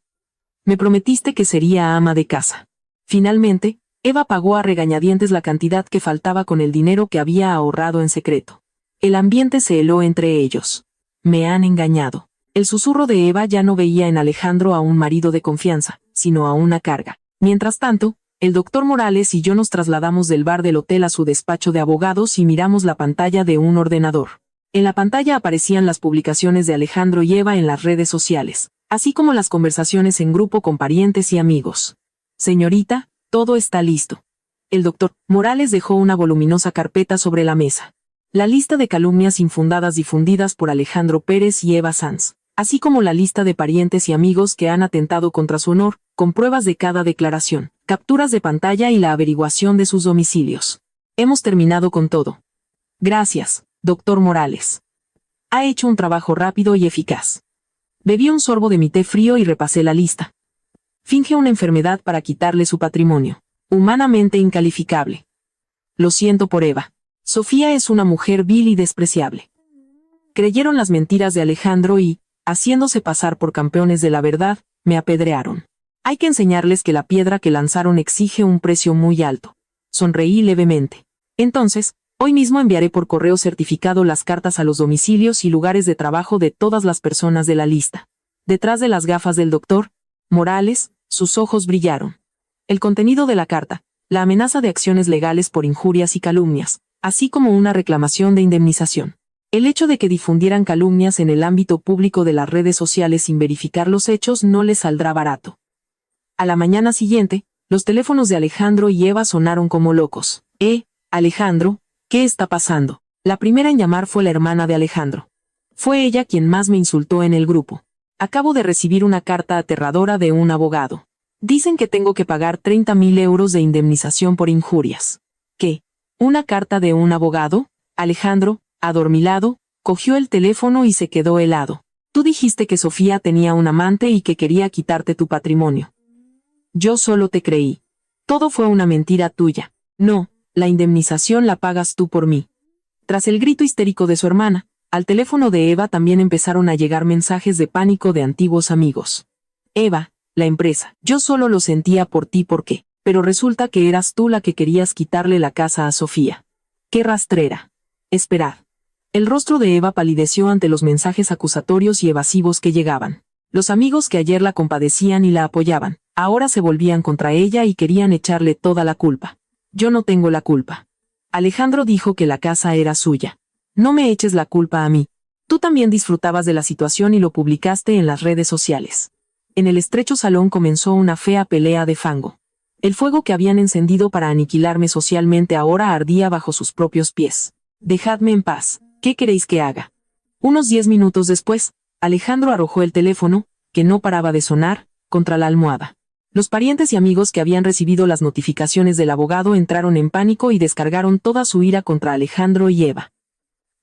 Me prometiste que sería ama de casa. Finalmente, Eva pagó a regañadientes la cantidad que faltaba con el dinero que había ahorrado en secreto. El ambiente se heló entre ellos. Me han engañado. El susurro de Eva ya no veía en Alejandro a un marido de confianza, sino a una carga. Mientras tanto, el doctor Morales y yo nos trasladamos del bar del hotel a su despacho de abogados y miramos la pantalla de un ordenador. En la pantalla aparecían las publicaciones de Alejandro y Eva en las redes sociales, así como las conversaciones en grupo con parientes y amigos. Señorita, todo está listo. El doctor Morales dejó una voluminosa carpeta sobre la mesa. La lista de calumnias infundadas difundidas por Alejandro Pérez y Eva Sanz, así como la lista de parientes y amigos que han atentado contra su honor, con pruebas de cada declaración, capturas de pantalla y la averiguación de sus domicilios. Hemos terminado con todo. Gracias, doctor Morales. Ha hecho un trabajo rápido y eficaz. Bebí un sorbo de mi té frío y repasé la lista. Finge una enfermedad para quitarle su patrimonio. Humanamente incalificable. Lo siento por Eva. Sofía es una mujer vil y despreciable. Creyeron las mentiras de Alejandro y, haciéndose pasar por campeones de la verdad, me apedrearon. Hay que enseñarles que la piedra que lanzaron exige un precio muy alto. Sonreí levemente. Entonces, hoy mismo enviaré por correo certificado las cartas a los domicilios y lugares de trabajo de todas las personas de la lista. Detrás de las gafas del doctor Morales, sus ojos brillaron. El contenido de la carta, la amenaza de acciones legales por injurias y calumnias, así como una reclamación de indemnización. El hecho de que difundieran calumnias en el ámbito público de las redes sociales sin verificar los hechos no les saldrá barato. A la mañana siguiente, los teléfonos de Alejandro y Eva sonaron como locos. Alejandro, ¿qué está pasando? La primera en llamar fue la hermana de Alejandro. Fue ella quien más me insultó en el grupo. Acabo de recibir una carta aterradora de un abogado. Dicen que tengo que pagar 30.000 euros de indemnización por injurias. ¿Qué? ¿Una carta de un abogado? Alejandro, adormilado, cogió el teléfono y se quedó helado. Tú dijiste que Sofía tenía un amante y que quería quitarte tu patrimonio. Yo solo te creí. Todo fue una mentira tuya. No, la indemnización la pagas tú por mí. Tras el grito histérico de su hermana, al teléfono de Eva también empezaron a llegar mensajes de pánico de antiguos amigos. Eva, la empresa, yo solo lo sentía por ti porque, pero resulta que eras tú la que querías quitarle la casa a Sofía. ¡Qué rastrera! Esperad. El rostro de Eva palideció ante los mensajes acusatorios y evasivos que llegaban. Los amigos que ayer la compadecían y la apoyaban, ahora se volvían contra ella y querían echarle toda la culpa. Yo no tengo la culpa. Alejandro dijo que la casa era suya. No me eches la culpa a mí. Tú también disfrutabas de la situación y lo publicaste en las redes sociales. En el estrecho salón comenzó una fea pelea de fango. El fuego que habían encendido para aniquilarme socialmente ahora ardía bajo sus propios pies. Dejadme en paz. ¿Qué queréis que haga? Unos 10 minutos después, Alejandro arrojó el teléfono, que no paraba de sonar, contra la almohada. Los parientes y amigos que habían recibido las notificaciones del abogado entraron en pánico y descargaron toda su ira contra Alejandro y Eva.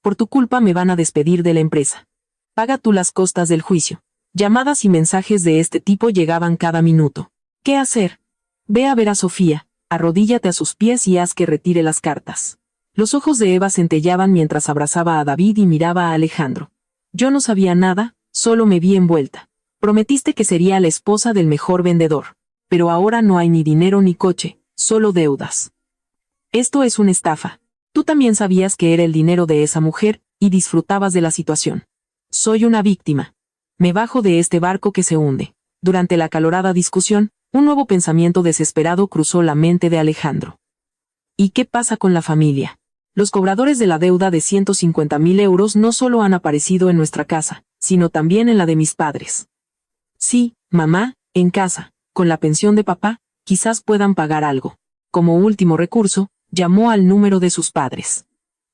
Por tu culpa me van a despedir de la empresa. Paga tú las costas del juicio. Llamadas y mensajes de este tipo llegaban cada minuto. ¿Qué hacer? Ve a ver a Sofía, arrodíllate a sus pies y haz que retire las cartas. Los ojos de Eva centellaban mientras abrazaba a David y miraba a Alejandro. Yo no sabía nada, solo me vi envuelta. Prometiste que sería la esposa del mejor vendedor. Pero ahora no hay ni dinero ni coche, solo deudas. Esto es una estafa. Tú también sabías que era el dinero de esa mujer, y disfrutabas de la situación. Soy una víctima. Me bajo de este barco que se hunde. Durante la acalorada discusión, un nuevo pensamiento desesperado cruzó la mente de Alejandro. ¿Y qué pasa con la familia? Los cobradores de la deuda de 150.000 euros no solo han aparecido en nuestra casa, sino también en la de mis padres. Sí, mamá, en casa, con la pensión de papá, quizás puedan pagar algo. Como último recurso, llamó al número de sus padres.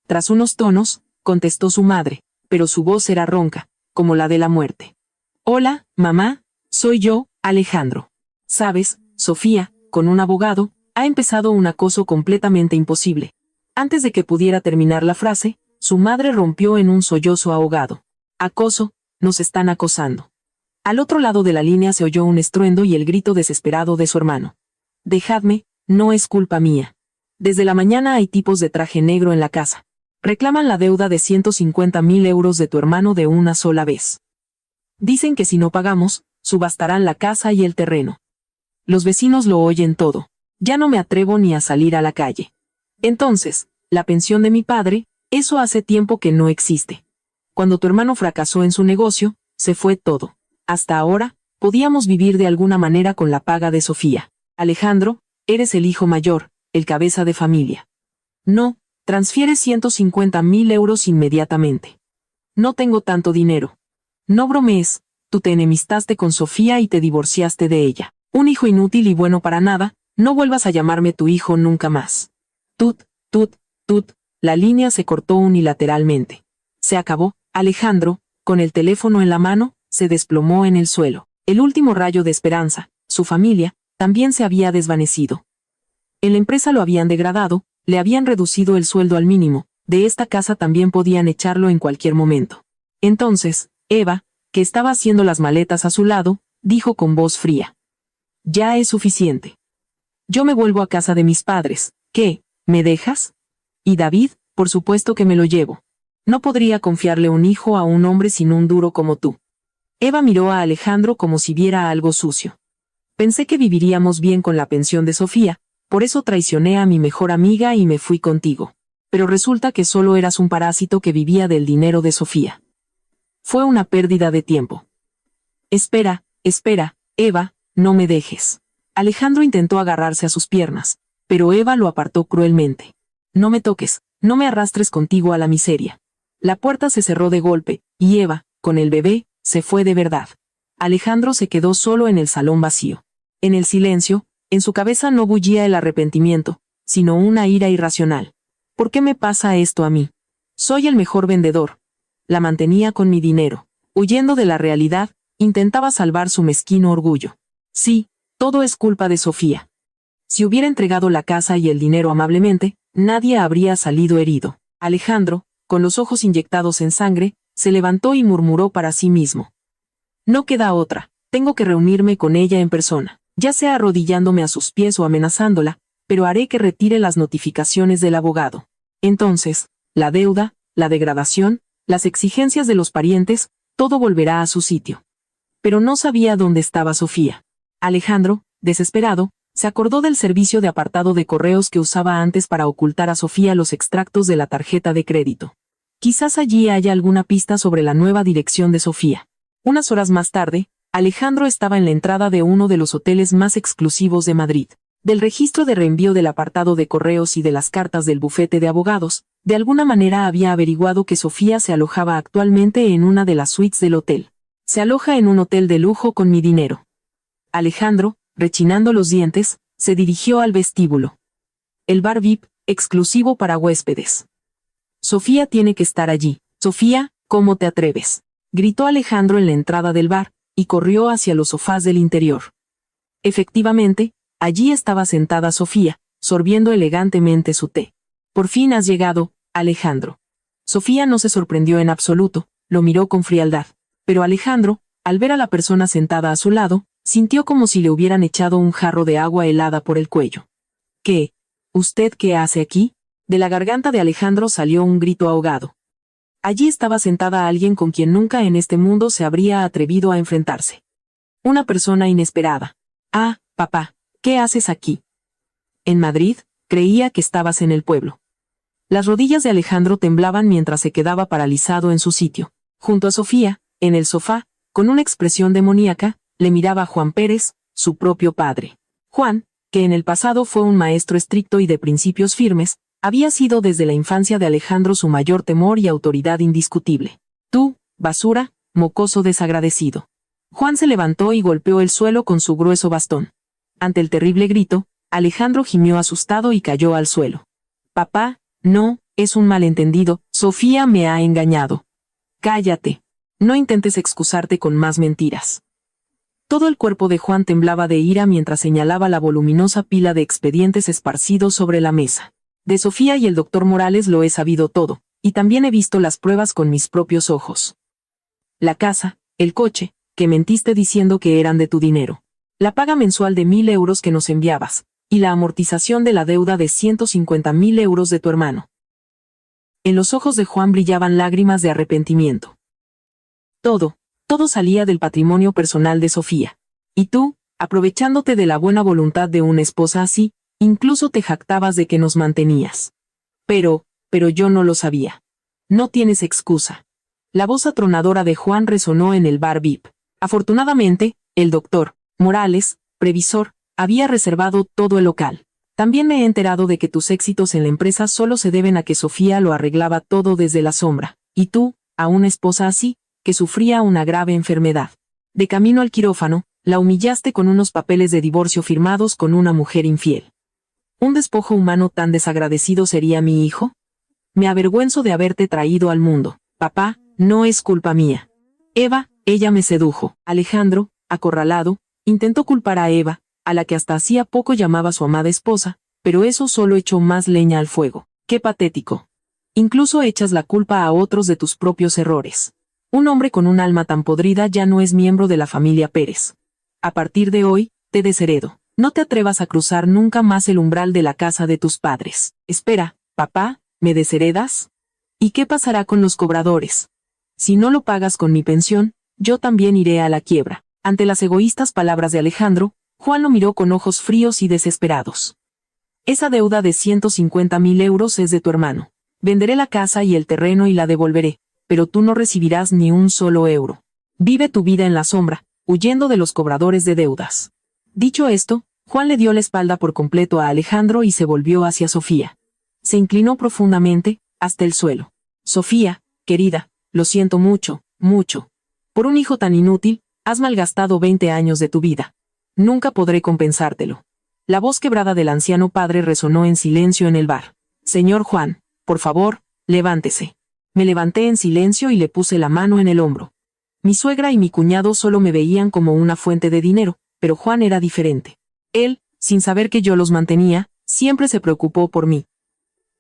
Tras unos tonos, contestó su madre, pero su voz era ronca, como la de la muerte. Hola, mamá, soy yo, Alejandro. Sabes, Sofía, con un abogado, ha empezado un acoso completamente imposible. Antes de que pudiera terminar la frase, su madre rompió en un sollozo ahogado. Acoso, nos están acosando. Al otro lado de la línea se oyó un estruendo y el grito desesperado de su hermano. Dejadme, no es culpa mía. Desde la mañana hay tipos de traje negro en la casa. Reclaman la deuda de 150.000 euros de tu hermano de una sola vez. Dicen que si no pagamos, subastarán la casa y el terreno. Los vecinos lo oyen todo. Ya no me atrevo ni a salir a la calle. Entonces, la pensión de mi padre, eso hace tiempo que no existe. Cuando tu hermano fracasó en su negocio, se fue todo. Hasta ahora, podíamos vivir de alguna manera con la paga de Sofía. Alejandro, eres el hijo mayor, el cabeza de familia. No, transfiere 150.000 euros inmediatamente. No tengo tanto dinero. No bromees, tú te enemistaste con Sofía y te divorciaste de ella. Un hijo inútil y bueno para nada, no vuelvas a llamarme tu hijo nunca más. Tut, la línea se cortó unilateralmente. Se acabó. Alejandro, con el teléfono en la mano, se desplomó en el suelo. El último rayo de esperanza, su familia, también se había desvanecido. En la empresa lo habían degradado, le habían reducido el sueldo al mínimo, de esta casa también podían echarlo en cualquier momento. Entonces, Eva, que estaba haciendo las maletas a su lado, dijo con voz fría. Ya es suficiente. Yo me vuelvo a casa de mis padres. ¿Qué? ¿Me dejas? Y David, por supuesto que me lo llevo. No podría confiarle un hijo a un hombre sin un duro como tú. Eva miró a Alejandro como si viera algo sucio. Pensé que viviríamos bien con la pensión de Sofía, por eso traicioné a mi mejor amiga y me fui contigo. Pero resulta que solo eras un parásito que vivía del dinero de Sofía. Fue una pérdida de tiempo. Espera, Eva, no me dejes. Alejandro intentó agarrarse a sus piernas, pero Eva lo apartó cruelmente. No me toques, no me arrastres contigo a la miseria. La puerta se cerró de golpe, y Eva, con el bebé, se fue de verdad. Alejandro se quedó solo en el salón vacío. En el silencio, en su cabeza no bullía el arrepentimiento, sino una ira irracional. ¿Por qué me pasa esto a mí? Soy el mejor vendedor. La mantenía con mi dinero. Huyendo de la realidad, intentaba salvar su mezquino orgullo. Sí, todo es culpa de Sofía. Si hubiera entregado la casa y el dinero amablemente, nadie habría salido herido. Alejandro, con los ojos inyectados en sangre, se levantó y murmuró para sí mismo. No queda otra, tengo que reunirme con ella en persona, ya sea arrodillándome a sus pies o amenazándola, pero haré que retire las notificaciones del abogado. Entonces, la deuda, la degradación, las exigencias de los parientes, todo volverá a su sitio. Pero no sabía dónde estaba Sofía. Alejandro, desesperado, se acordó del servicio de apartado de correos que usaba antes para ocultar a Sofía los extractos de la tarjeta de crédito. Quizás allí haya alguna pista sobre la nueva dirección de Sofía. Unas horas más tarde, Alejandro estaba en la entrada de uno de los hoteles más exclusivos de Madrid. Del registro de reenvío del apartado de correos y de las cartas del bufete de abogados, de alguna manera había averiguado que Sofía se alojaba actualmente en una de las suites del hotel. Se aloja en un hotel de lujo con mi dinero. Alejandro, rechinando los dientes, se dirigió al vestíbulo. El bar VIP, exclusivo para huéspedes. Sofía tiene que estar allí. Sofía, ¿cómo te atreves?, gritó Alejandro en la entrada del bar, y corrió hacia los sofás del interior. Efectivamente, allí estaba sentada Sofía, sorbiendo elegantemente su té. Por fin has llegado, Alejandro. Sofía no se sorprendió en absoluto, lo miró con frialdad. Pero Alejandro, al ver a la persona sentada a su lado, sintió como si le hubieran echado un jarro de agua helada por el cuello. ¿Qué? ¿Usted qué hace aquí? De la garganta de Alejandro salió un grito ahogado. Allí estaba sentada alguien con quien nunca en este mundo se habría atrevido a enfrentarse. Una persona inesperada. Ah, papá, ¿qué haces aquí? En Madrid, creía que estabas en el pueblo. Las rodillas de Alejandro temblaban mientras se quedaba paralizado en su sitio. Junto a Sofía, en el sofá, con una expresión demoníaca, le miraba a Juan Pérez, su propio padre. Juan, que en el pasado fue un maestro estricto y de principios firmes, había sido desde la infancia de Alejandro su mayor temor y autoridad indiscutible. Tú, basura, mocoso desagradecido. Juan se levantó y golpeó el suelo con su grueso bastón. Ante el terrible grito, Alejandro gimió asustado y cayó al suelo. Papá, no, es un malentendido, Sofía me ha engañado. Cállate. No intentes excusarte con más mentiras. Todo el cuerpo de Juan temblaba de ira mientras señalaba la voluminosa pila de expedientes esparcidos sobre la mesa. De Sofía y el doctor Morales lo he sabido todo, y también he visto las pruebas con mis propios ojos. La casa, el coche, que mentiste diciendo que eran de tu dinero. La paga mensual de 1.000 euros que nos enviabas, y la amortización de la deuda de 150.000 euros de tu hermano. En los ojos de Juan brillaban lágrimas de arrepentimiento. Todo salía del patrimonio personal de Sofía. Y tú, aprovechándote de la buena voluntad de una esposa así, incluso te jactabas de que nos mantenías. Pero yo no lo sabía. No tienes excusa. La voz atronadora de Juan resonó en el bar VIP. Afortunadamente, el doctor Morales, previsor, había reservado todo el local. También me he enterado de que tus éxitos en la empresa solo se deben a que Sofía lo arreglaba todo desde la sombra, y tú, a una esposa así, que sufría una grave enfermedad. De camino al quirófano, la humillaste con unos papeles de divorcio firmados con una mujer infiel. ¿Un despojo humano tan desagradecido sería mi hijo? Me avergüenzo de haberte traído al mundo. Papá, no es culpa mía. Eva, ella me sedujo. Alejandro, acorralado, intentó culpar a Eva, a la que hasta hacía poco llamaba su amada esposa, pero eso solo echó más leña al fuego. ¡Qué patético! Incluso echas la culpa a otros de tus propios errores. Un hombre con un alma tan podrida ya no es miembro de la familia Pérez. A partir de hoy, te desheredo. No te atrevas a cruzar nunca más el umbral de la casa de tus padres. Espera, papá, ¿me desheredas? ¿Y qué pasará con los cobradores? Si no lo pagas con mi pensión, yo también iré a la quiebra. Ante las egoístas palabras de Alejandro, Juan lo miró con ojos fríos y desesperados. Esa deuda de 150.000 euros es de tu hermano. Venderé la casa y el terreno y la devolveré, pero tú no recibirás ni un solo euro. Vive tu vida en la sombra, huyendo de los cobradores de deudas. Dicho esto, Juan le dio la espalda por completo a Alejandro y se volvió hacia Sofía. Se inclinó profundamente, hasta el suelo. Sofía, querida, lo siento mucho, mucho. Por un hijo tan inútil, has malgastado 20 años de tu vida. Nunca podré compensártelo. La voz quebrada del anciano padre resonó en silencio en el bar. Señor Juan, por favor, levántese. Me levanté en silencio y le puse la mano en el hombro. Mi suegra y mi cuñado solo me veían como una fuente de dinero, pero Juan era diferente. Él, sin saber que yo los mantenía, siempre se preocupó por mí.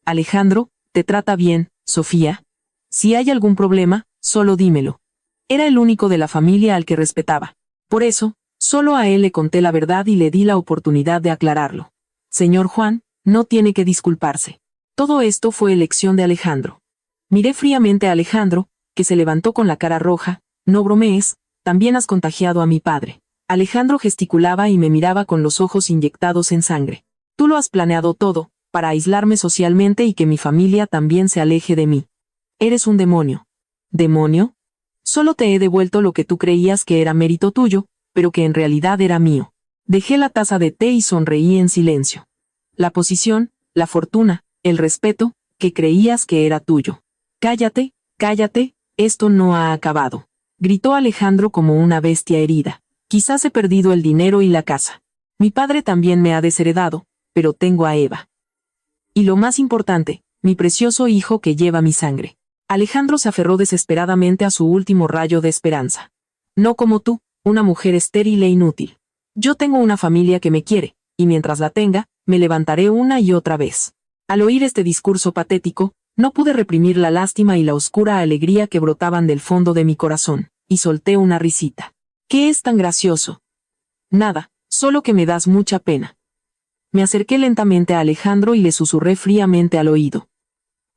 Alejandro, ¿te trata bien, Sofía? Si hay algún problema, solo dímelo. Era el único de la familia al que respetaba. Por eso, solo a él le conté la verdad y le di la oportunidad de aclararlo. Señor Juan, no tiene que disculparse. Todo esto fue elección de Alejandro. Miré fríamente a Alejandro, que se levantó con la cara roja. No bromees, también has contagiado a mi padre. Alejandro gesticulaba y me miraba con los ojos inyectados en sangre. Tú lo has planeado todo, para aislarme socialmente y que mi familia también se aleje de mí. Eres un demonio. ¿Demonio? Solo te he devuelto lo que tú creías que era mérito tuyo, pero que en realidad era mío. Dejé la taza de té y sonreí en silencio. La posición, la fortuna, el respeto, que creías que era tuyo. Cállate, cállate, esto no ha acabado. Gritó Alejandro como una bestia herida. Quizás he perdido el dinero y la casa. Mi padre también me ha desheredado, pero tengo a Eva. Y lo más importante, mi precioso hijo que lleva mi sangre. Alejandro se aferró desesperadamente a su último rayo de esperanza. No como tú, una mujer estéril e inútil. Yo tengo una familia que me quiere, y mientras la tenga, me levantaré una y otra vez. Al oír este discurso patético, no pude reprimir la lástima y la oscura alegría que brotaban del fondo de mi corazón, y solté una risita. ¿Qué es tan gracioso? Nada, solo que me das mucha pena. Me acerqué lentamente a Alejandro y le susurré fríamente al oído.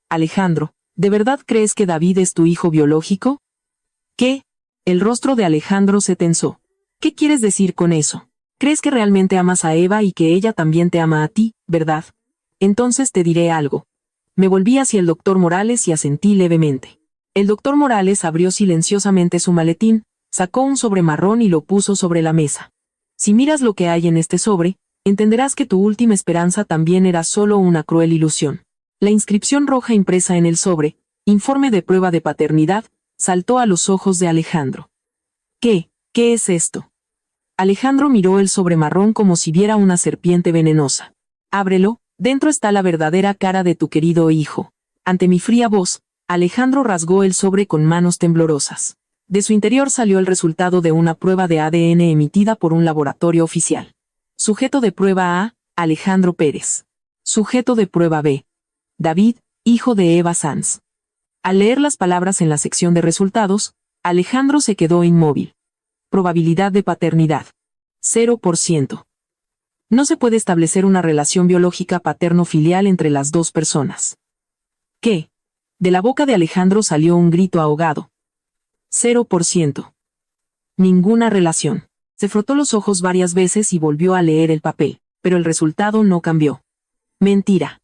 Alejandro, ¿de verdad crees que David es tu hijo biológico? ¿Qué? El rostro de Alejandro se tensó. ¿Qué quieres decir con eso? ¿Crees que realmente amas a Eva y que ella también te ama a ti, verdad? Entonces te diré algo. Me volví hacia el doctor Morales y asentí levemente. El doctor Morales abrió silenciosamente su maletín, sacó un sobre marrón y lo puso sobre la mesa. Si miras lo que hay en este sobre, entenderás que tu última esperanza también era solo una cruel ilusión. La inscripción roja impresa en el sobre, informe de prueba de paternidad, saltó a los ojos de Alejandro. ¿Qué es esto? Alejandro miró el sobre marrón como si viera una serpiente venenosa. Ábrelo, dentro está la verdadera cara de tu querido hijo. Ante mi fría voz, Alejandro rasgó el sobre con manos temblorosas. De su interior salió el resultado de una prueba de ADN emitida por un laboratorio oficial. Sujeto de prueba A, Alejandro Pérez. Sujeto de prueba B, David, hijo de Eva Sanz. Al leer las palabras en la sección de resultados, Alejandro se quedó inmóvil. Probabilidad de paternidad. 0%. No se puede establecer una relación biológica paterno-filial entre las dos personas. ¿Qué? De la boca de Alejandro salió un grito ahogado. 0%. Ninguna relación. Se frotó los ojos varias veces y volvió a leer el papel, pero el resultado no cambió. Mentira.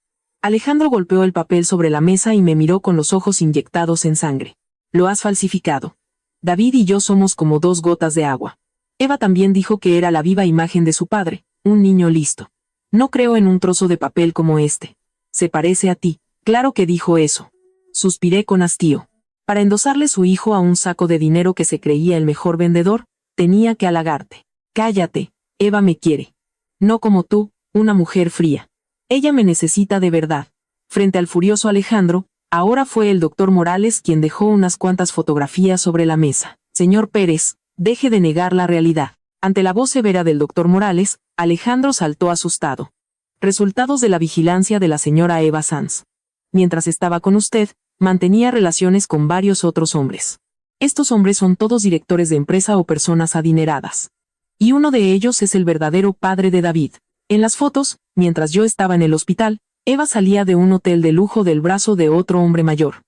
Alejandro golpeó el papel sobre la mesa y me miró con los ojos inyectados en sangre. Lo has falsificado. David y yo somos como dos gotas de agua. Eva también dijo que era la viva imagen de su padre, un niño listo. No creo en un trozo de papel como este. Se parece a ti. Claro que dijo eso. Suspiré con hastío. Para endosarle su hijo a un saco de dinero que se creía el mejor vendedor, tenía que halagarte. Cállate, Eva me quiere. No como tú, una mujer fría. Ella me necesita de verdad. Frente al furioso Alejandro, ahora fue el doctor Morales quien dejó unas cuantas fotografías sobre la mesa. Señor Pérez, deje de negar la realidad. Ante la voz severa del doctor Morales, Alejandro saltó asustado. Resultados de la vigilancia de la señora Eva Sanz. Mientras estaba con usted, mantenía relaciones con varios otros hombres. Estos hombres son todos directores de empresa o personas adineradas. Y uno de ellos es el verdadero padre de David. En las fotos, mientras yo estaba en el hospital, Eva salía de un hotel de lujo del brazo de otro hombre mayor.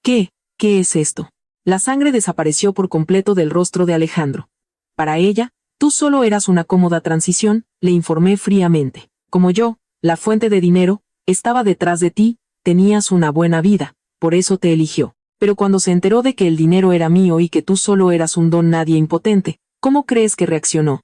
¿Qué es esto? La sangre desapareció por completo del rostro de Alejandro. Para ella, tú solo eras una cómoda transición, le informé fríamente. Como yo, la fuente de dinero, estaba detrás de ti, tenías una buena vida, por eso te eligió. Pero cuando se enteró de que el dinero era mío y que tú solo eras un don nadie impotente, ¿cómo crees que reaccionó?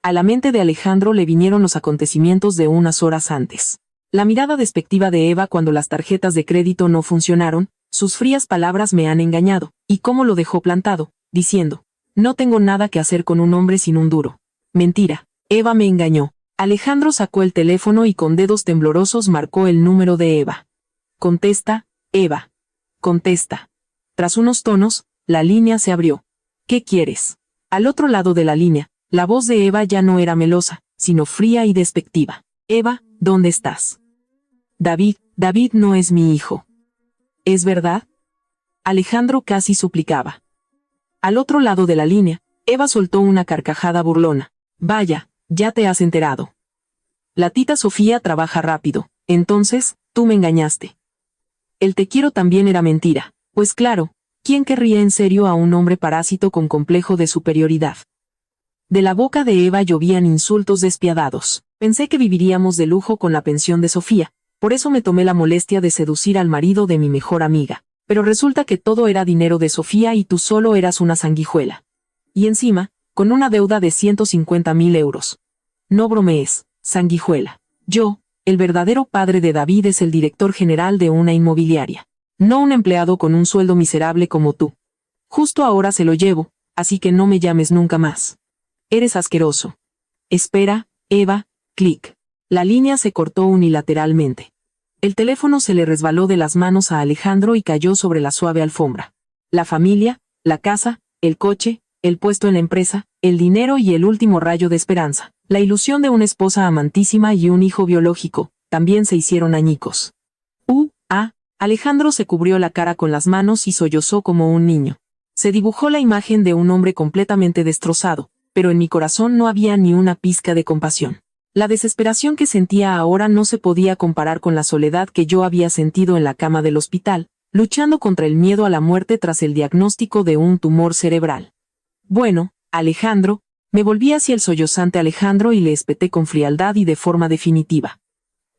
A la mente de Alejandro le vinieron los acontecimientos de unas horas antes. La mirada despectiva de Eva cuando las tarjetas de crédito no funcionaron, sus frías palabras me han engañado, y cómo lo dejó plantado, diciendo, no tengo nada que hacer con un hombre sin un duro. Mentira, Eva me engañó. Alejandro sacó el teléfono y con dedos temblorosos marcó el número de Eva. Contesta, Eva. Contesta. Tras unos tonos, la línea se abrió. ¿Qué quieres? Al otro lado de la línea, la voz de Eva ya no era melosa, sino fría y despectiva. Eva, ¿dónde estás? David no es mi hijo. ¿Es verdad? Alejandro casi suplicaba. Al otro lado de la línea, Eva soltó una carcajada burlona. Vaya, ya te has enterado. La tita Sofía trabaja rápido, entonces, tú me engañaste. El te quiero también era mentira, pues claro, ¿quién querría en serio a un hombre parásito con complejo de superioridad? De la boca de Eva llovían insultos despiadados. Pensé que viviríamos de lujo con la pensión de Sofía, por eso me tomé la molestia de seducir al marido de mi mejor amiga. Pero resulta que todo era dinero de Sofía y tú solo eras una sanguijuela. Y encima, con una deuda de 150.000 euros. No bromees, sanguijuela. Yo, el verdadero padre de David, es el director general de una inmobiliaria. No un empleado con un sueldo miserable como tú. Justo ahora se lo llevo, así que no me llames nunca más. Eres asqueroso. Espera, Eva, clic. La línea se cortó unilateralmente. El teléfono se le resbaló de las manos a Alejandro y cayó sobre la suave alfombra. La familia, la casa, el coche, el puesto en la empresa, el dinero y el último rayo de esperanza, la ilusión de una esposa amantísima y un hijo biológico, también se hicieron añicos. Alejandro se cubrió la cara con las manos y sollozó como un niño. Se dibujó la imagen de un hombre completamente destrozado, pero en mi corazón no había ni una pizca de compasión. La desesperación que sentía ahora no se podía comparar con la soledad que yo había sentido en la cama del hospital, luchando contra el miedo a la muerte tras el diagnóstico de un tumor cerebral. Bueno, Alejandro, me volví hacia el sollozante Alejandro y le espeté con frialdad y de forma definitiva.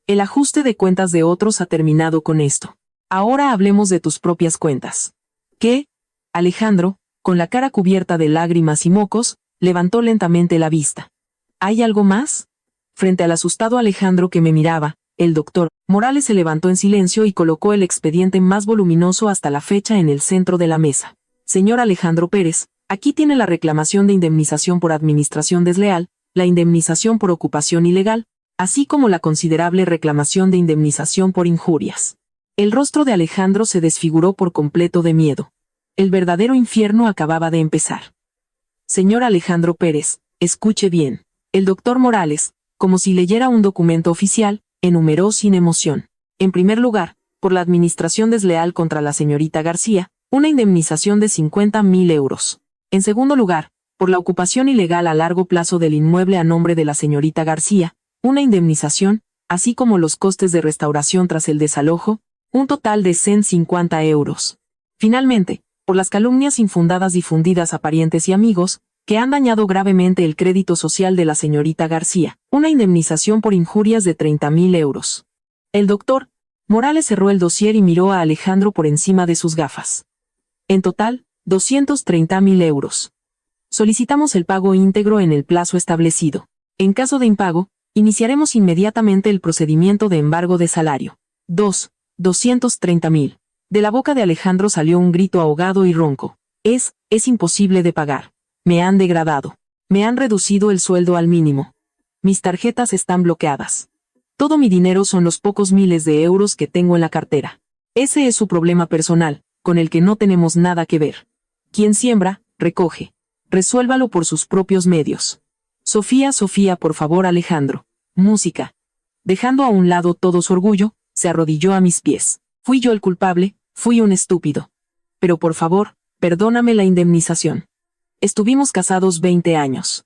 El ajuste de cuentas de otros ha terminado con esto. Ahora hablemos de tus propias cuentas. ¿Qué? Alejandro, con la cara cubierta de lágrimas y mocos, levantó lentamente la vista. ¿Hay algo más? Frente al asustado Alejandro que me miraba, el doctor Morales se levantó en silencio y colocó el expediente más voluminoso hasta la fecha en el centro de la mesa. Señor Alejandro Pérez, aquí tiene la reclamación de indemnización por administración desleal, la indemnización por ocupación ilegal, así como la considerable reclamación de indemnización por injurias. El rostro de Alejandro se desfiguró por completo de miedo. El verdadero infierno acababa de empezar. Señor Alejandro Pérez, escuche bien. El doctor Morales, como si leyera un documento oficial, enumeró sin emoción. En primer lugar, por la administración desleal contra la señorita García, una indemnización de 50.000 euros. En segundo lugar, por la ocupación ilegal a largo plazo del inmueble a nombre de la señorita García, una indemnización, así como los costes de restauración tras el desalojo, un total de 150 euros. Finalmente, por las calumnias infundadas difundidas a parientes y amigos, que han dañado gravemente el crédito social de la señorita García, una indemnización por injurias de 30.000 euros. El doctor Morales cerró el dossier y miró a Alejandro por encima de sus gafas. En total, 230.000 euros. Solicitamos el pago íntegro en el plazo establecido. En caso de impago, iniciaremos inmediatamente el procedimiento de embargo de salario. 230.000. De la boca de Alejandro salió un grito ahogado y ronco. Es imposible de pagar. Me han degradado. Me han reducido el sueldo al mínimo. Mis tarjetas están bloqueadas. Todo mi dinero son los pocos miles de euros que tengo en la cartera. Ese es su problema personal, con el que no tenemos nada que ver. Quien siembra, recoge. Resuélvalo por sus propios medios. Sofía, por favor, Alejandro. Música. Dejando a un lado todo su orgullo, se arrodilló a mis pies. Fui yo el culpable, fui un estúpido. Pero por favor, perdóname la indemnización. Estuvimos casados 20 años.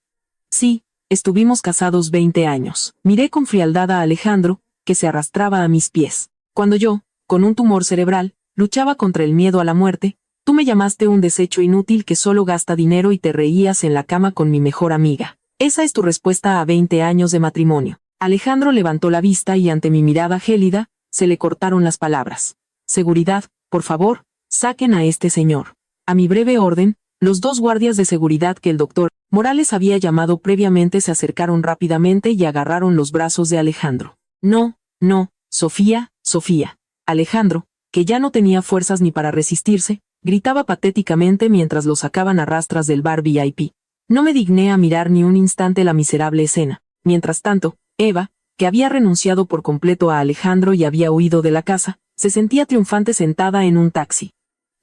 Sí, estuvimos casados 20 años. Miré con frialdad a Alejandro, que se arrastraba a mis pies. Cuando yo, con un tumor cerebral, luchaba contra el miedo a la muerte, tú me llamaste un desecho inútil que solo gasta dinero y te reías en la cama con mi mejor amiga. Esa es tu respuesta a 20 años de matrimonio. Alejandro levantó la vista y ante mi mirada gélida, se le cortaron las palabras. Seguridad, por favor, saquen a este señor. A mi breve orden, los dos guardias de seguridad que el doctor Morales había llamado previamente se acercaron rápidamente y agarraron los brazos de Alejandro. No, Sofía. Alejandro, que ya no tenía fuerzas ni para resistirse, gritaba patéticamente mientras lo sacaban a rastras del bar VIP. No me digné a mirar ni un instante la miserable escena. Mientras tanto, Eva, que había renunciado por completo a Alejandro y había huido de la casa, se sentía triunfante sentada en un taxi.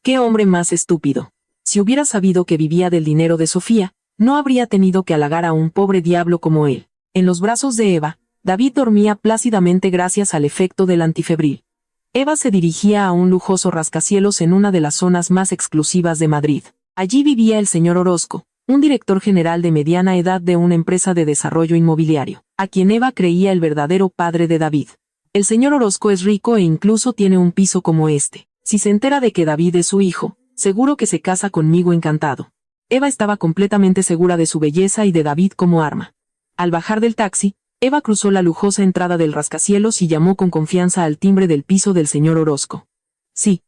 ¡Qué hombre más estúpido! Si hubiera sabido que vivía del dinero de Sofía, no habría tenido que halagar a un pobre diablo como él. En los brazos de Eva, David dormía plácidamente gracias al efecto del antifebril. Eva se dirigía a un lujoso rascacielos en una de las zonas más exclusivas de Madrid. Allí vivía el señor Orozco, un director general de mediana edad de una empresa de desarrollo inmobiliario, a quien Eva creía el verdadero padre de David. El señor Orozco es rico e incluso tiene un piso como este. Si se entera de que David es su hijo, seguro que se casa conmigo encantado. Eva estaba completamente segura de su belleza y de David como arma. Al bajar del taxi, Eva cruzó la lujosa entrada del rascacielos y llamó con confianza al timbre del piso del señor Orozco. Sí,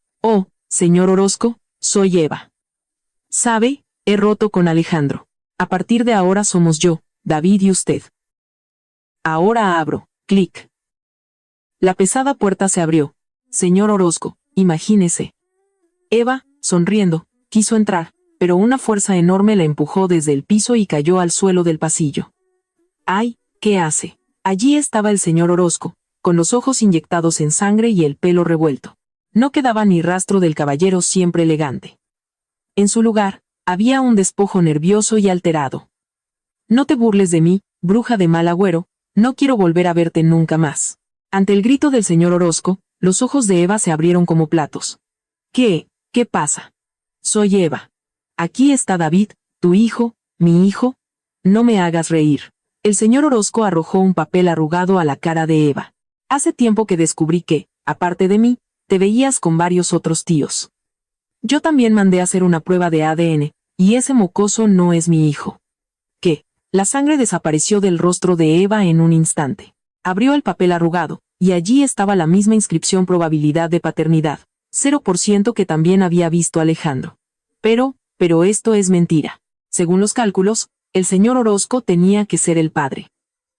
señor Orozco, soy Eva. ¿Sabe? He roto con Alejandro. A partir de ahora somos yo, David y usted. Ahora abro. Clic. La pesada puerta se abrió. Señor Orozco, imagínese. Eva, sonriendo, quiso entrar, pero una fuerza enorme la empujó desde el piso y cayó al suelo del pasillo. ¡Ay! ¿Qué hace? Allí estaba el señor Orozco, con los ojos inyectados en sangre y el pelo revuelto. No quedaba ni rastro del caballero siempre elegante. En su lugar, había un despojo nervioso y alterado. No te burles de mí, bruja de mal agüero, no quiero volver a verte nunca más. Ante el grito del señor Orozco, los ojos de Eva se abrieron como platos. ¿Qué pasa? Soy Eva. Aquí está David, tu hijo, mi hijo. No me hagas reír. El señor Orozco arrojó un papel arrugado a la cara de Eva. Hace tiempo que descubrí que, aparte de mí, te veías con varios otros tíos. Yo también mandé a hacer una prueba de ADN, y ese mocoso no es mi hijo. ¿Qué? La sangre desapareció del rostro de Eva en un instante. Abrió el papel arrugado, y allí estaba la misma inscripción probabilidad de paternidad, 0% que también había visto Alejandro. Pero esto es mentira. Según los cálculos, el señor Orozco tenía que ser el padre.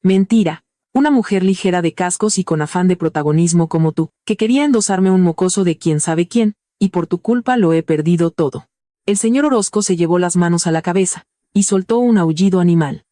Mentira. Una mujer ligera de cascos y con afán de protagonismo como tú, que quería endosarme un mocoso de quién sabe quién, y por tu culpa lo he perdido todo. El señor Orozco se llevó las manos a la cabeza, y soltó un aullido animal.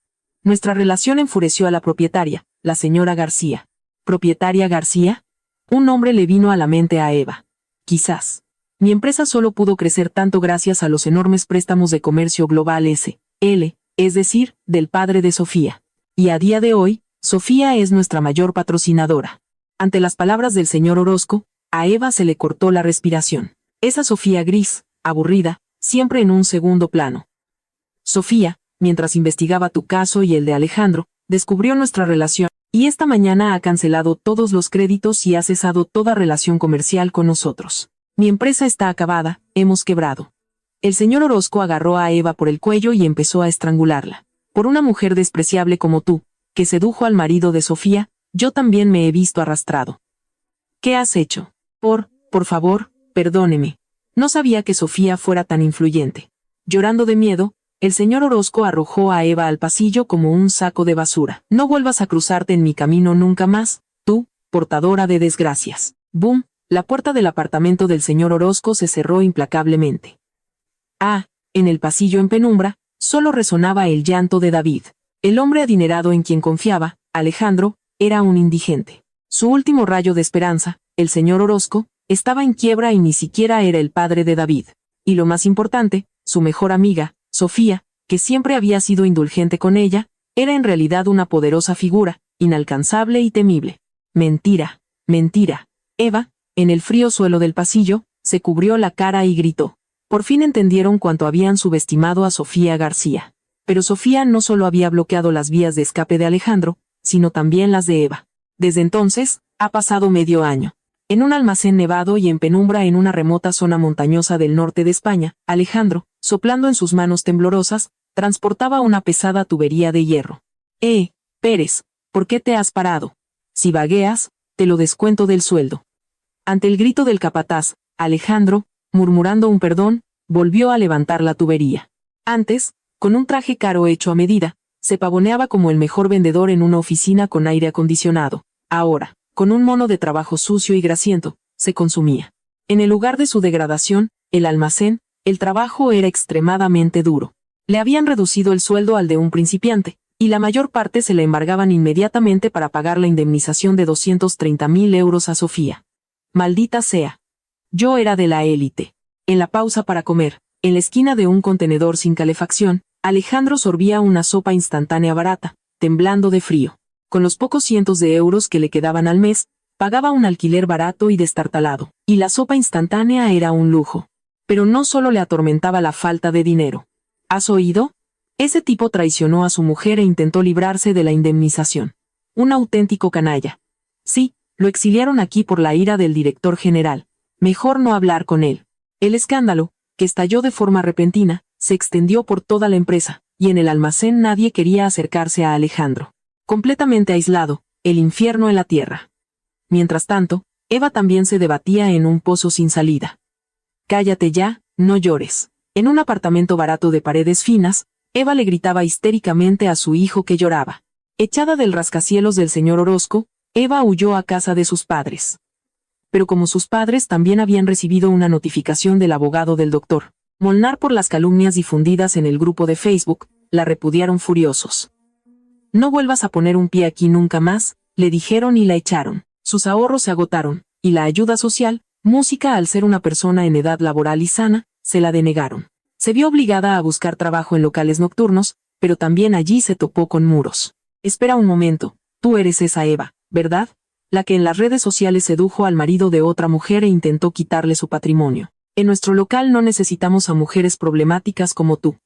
Nuestra relación enfureció a la propietaria, la señora García. ¿Propietaria García? Un nombre le vino a la mente a Eva. Quizás. Mi empresa solo pudo crecer tanto gracias a los enormes préstamos de comercio global S.L., es decir, del padre de Sofía. Y a día de hoy, Sofía es nuestra mayor patrocinadora. Ante las palabras del señor Orozco, a Eva se le cortó la respiración. Esa Sofía gris, aburrida, siempre en un segundo plano. Sofía, mientras investigaba tu caso y el de Alejandro, descubrió nuestra relación, y esta mañana ha cancelado todos los créditos y ha cesado toda relación comercial con nosotros. Mi empresa está acabada, hemos quebrado. El señor Orozco agarró a Eva por el cuello y empezó a estrangularla. Por una mujer despreciable como tú, que sedujo al marido de Sofía, yo también me he visto arrastrado. ¿Qué has hecho? Por favor, perdóneme. No sabía que Sofía fuera tan influyente. Llorando de miedo, el señor Orozco arrojó a Eva al pasillo como un saco de basura. No vuelvas a cruzarte en mi camino nunca más, tú, portadora de desgracias. ¡Bum! La puerta del apartamento del señor Orozco se cerró implacablemente. En el pasillo en penumbra, solo resonaba el llanto de David. El hombre adinerado en quien confiaba, Alejandro, era un indigente. Su último rayo de esperanza, el señor Orozco, estaba en quiebra y ni siquiera era el padre de David. Y lo más importante, su mejor amiga, Sofía, que siempre había sido indulgente con ella, era en realidad una poderosa figura, inalcanzable y temible. Mentira, mentira. Eva, en el frío suelo del pasillo, se cubrió la cara y gritó. Por fin entendieron cuánto habían subestimado a Sofía García. Pero Sofía no solo había bloqueado las vías de escape de Alejandro, sino también las de Eva. Desde entonces, ha pasado medio año. En un almacén nevado y en penumbra en una remota zona montañosa del norte de España, Alejandro, soplando en sus manos temblorosas, transportaba una pesada tubería de hierro. Pérez, ¿por qué te has parado? Si vagueas, te lo descuento del sueldo. Ante el grito del capataz, Alejandro, murmurando un perdón, volvió a levantar la tubería. Antes, con un traje caro hecho a medida, se pavoneaba como el mejor vendedor en una oficina con aire acondicionado. Ahora, con un mono de trabajo sucio y grasiento, se consumía. En el lugar de su degradación, el almacén, el trabajo era extremadamente duro. Le habían reducido el sueldo al de un principiante, y la mayor parte se le embargaban inmediatamente para pagar la indemnización de 230.000 euros a Sofía. Maldita sea. Yo era de la élite. En la pausa para comer, en la esquina de un contenedor sin calefacción, Alejandro sorbía una sopa instantánea barata, temblando de frío. Con los pocos cientos de euros que le quedaban al mes, pagaba un alquiler barato y destartalado, y la sopa instantánea era un lujo. Pero no solo le atormentaba la falta de dinero. ¿Has oído? Ese tipo traicionó a su mujer e intentó librarse de la indemnización. Un auténtico canalla. Sí, lo exiliaron aquí por la ira del director general. Mejor no hablar con él. El escándalo, que estalló de forma repentina, se extendió por toda la empresa, y en el almacén nadie quería acercarse a Alejandro. Completamente aislado, el infierno en la tierra. Mientras tanto, Eva también se debatía en un pozo sin salida. Cállate ya, no llores. En un apartamento barato de paredes finas, Eva le gritaba histéricamente a su hijo que lloraba. Echada del rascacielos del señor Orozco, Eva huyó a casa de sus padres. Pero como sus padres también habían recibido una notificación del abogado del doctor Molnar por las calumnias difundidas en el grupo de Facebook, la repudiaron furiosos. No vuelvas a poner un pie aquí nunca más, le dijeron y la echaron. Sus ahorros se agotaron, y la ayuda social, música al ser una persona en edad laboral y sana, se la denegaron. Se vio obligada a buscar trabajo en locales nocturnos, pero también allí se topó con muros. Espera un momento, tú eres esa Eva, ¿verdad? La que en las redes sociales sedujo al marido de otra mujer e intentó quitarle su patrimonio. En nuestro local no necesitamos a mujeres problemáticas como tú.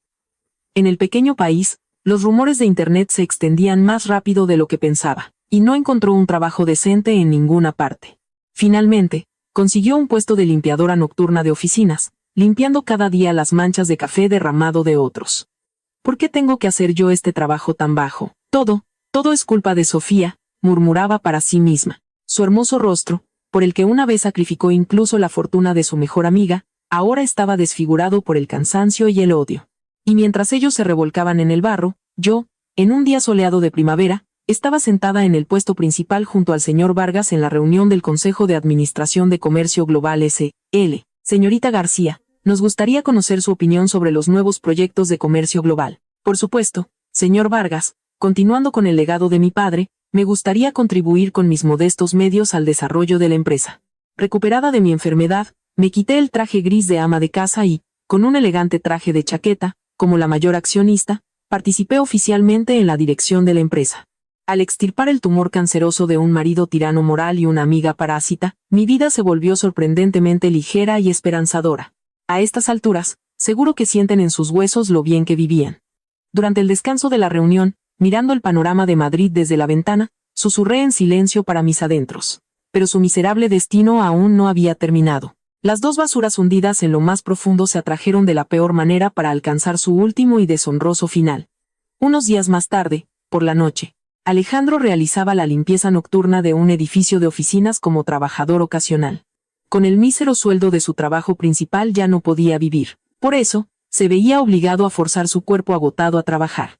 En el pequeño país, los rumores de Internet se extendían más rápido de lo que pensaba, y no encontró un trabajo decente en ninguna parte. Finalmente, consiguió un puesto de limpiadora nocturna de oficinas, limpiando cada día las manchas de café derramado de otros. ¿Por qué tengo que hacer yo este trabajo tan bajo? Todo es culpa de Sofía, murmuraba para sí misma. Su hermoso rostro, por el que una vez sacrificó incluso la fortuna de su mejor amiga, ahora estaba desfigurado por el cansancio y el odio. Y mientras ellos se revolcaban en el barro, yo, en un día soleado de primavera, estaba sentada en el puesto principal junto al señor Vargas en la reunión del Consejo de Administración de Comercio Global S.L. Señorita García, nos gustaría conocer su opinión sobre los nuevos proyectos de comercio global. Por supuesto, señor Vargas, continuando con el legado de mi padre, me gustaría contribuir con mis modestos medios al desarrollo de la empresa. Recuperada de mi enfermedad, me quité el traje gris de ama de casa y, con un elegante traje de chaqueta, como la mayor accionista, participé oficialmente en la dirección de la empresa. Al extirpar el tumor canceroso de un marido tirano moral y una amiga parásita, mi vida se volvió sorprendentemente ligera y esperanzadora. A estas alturas, seguro que sienten en sus huesos lo bien que vivían. Durante el descanso de la reunión, mirando el panorama de Madrid desde la ventana, susurré en silencio para mis adentros. Pero su miserable destino aún no había terminado. Las dos basuras hundidas en lo más profundo se atrajeron de la peor manera para alcanzar su último y deshonroso final. Unos días más tarde, por la noche, Alejandro realizaba la limpieza nocturna de un edificio de oficinas como trabajador ocasional. Con el mísero sueldo de su trabajo principal ya no podía vivir. Por eso, se veía obligado a forzar su cuerpo agotado a trabajar.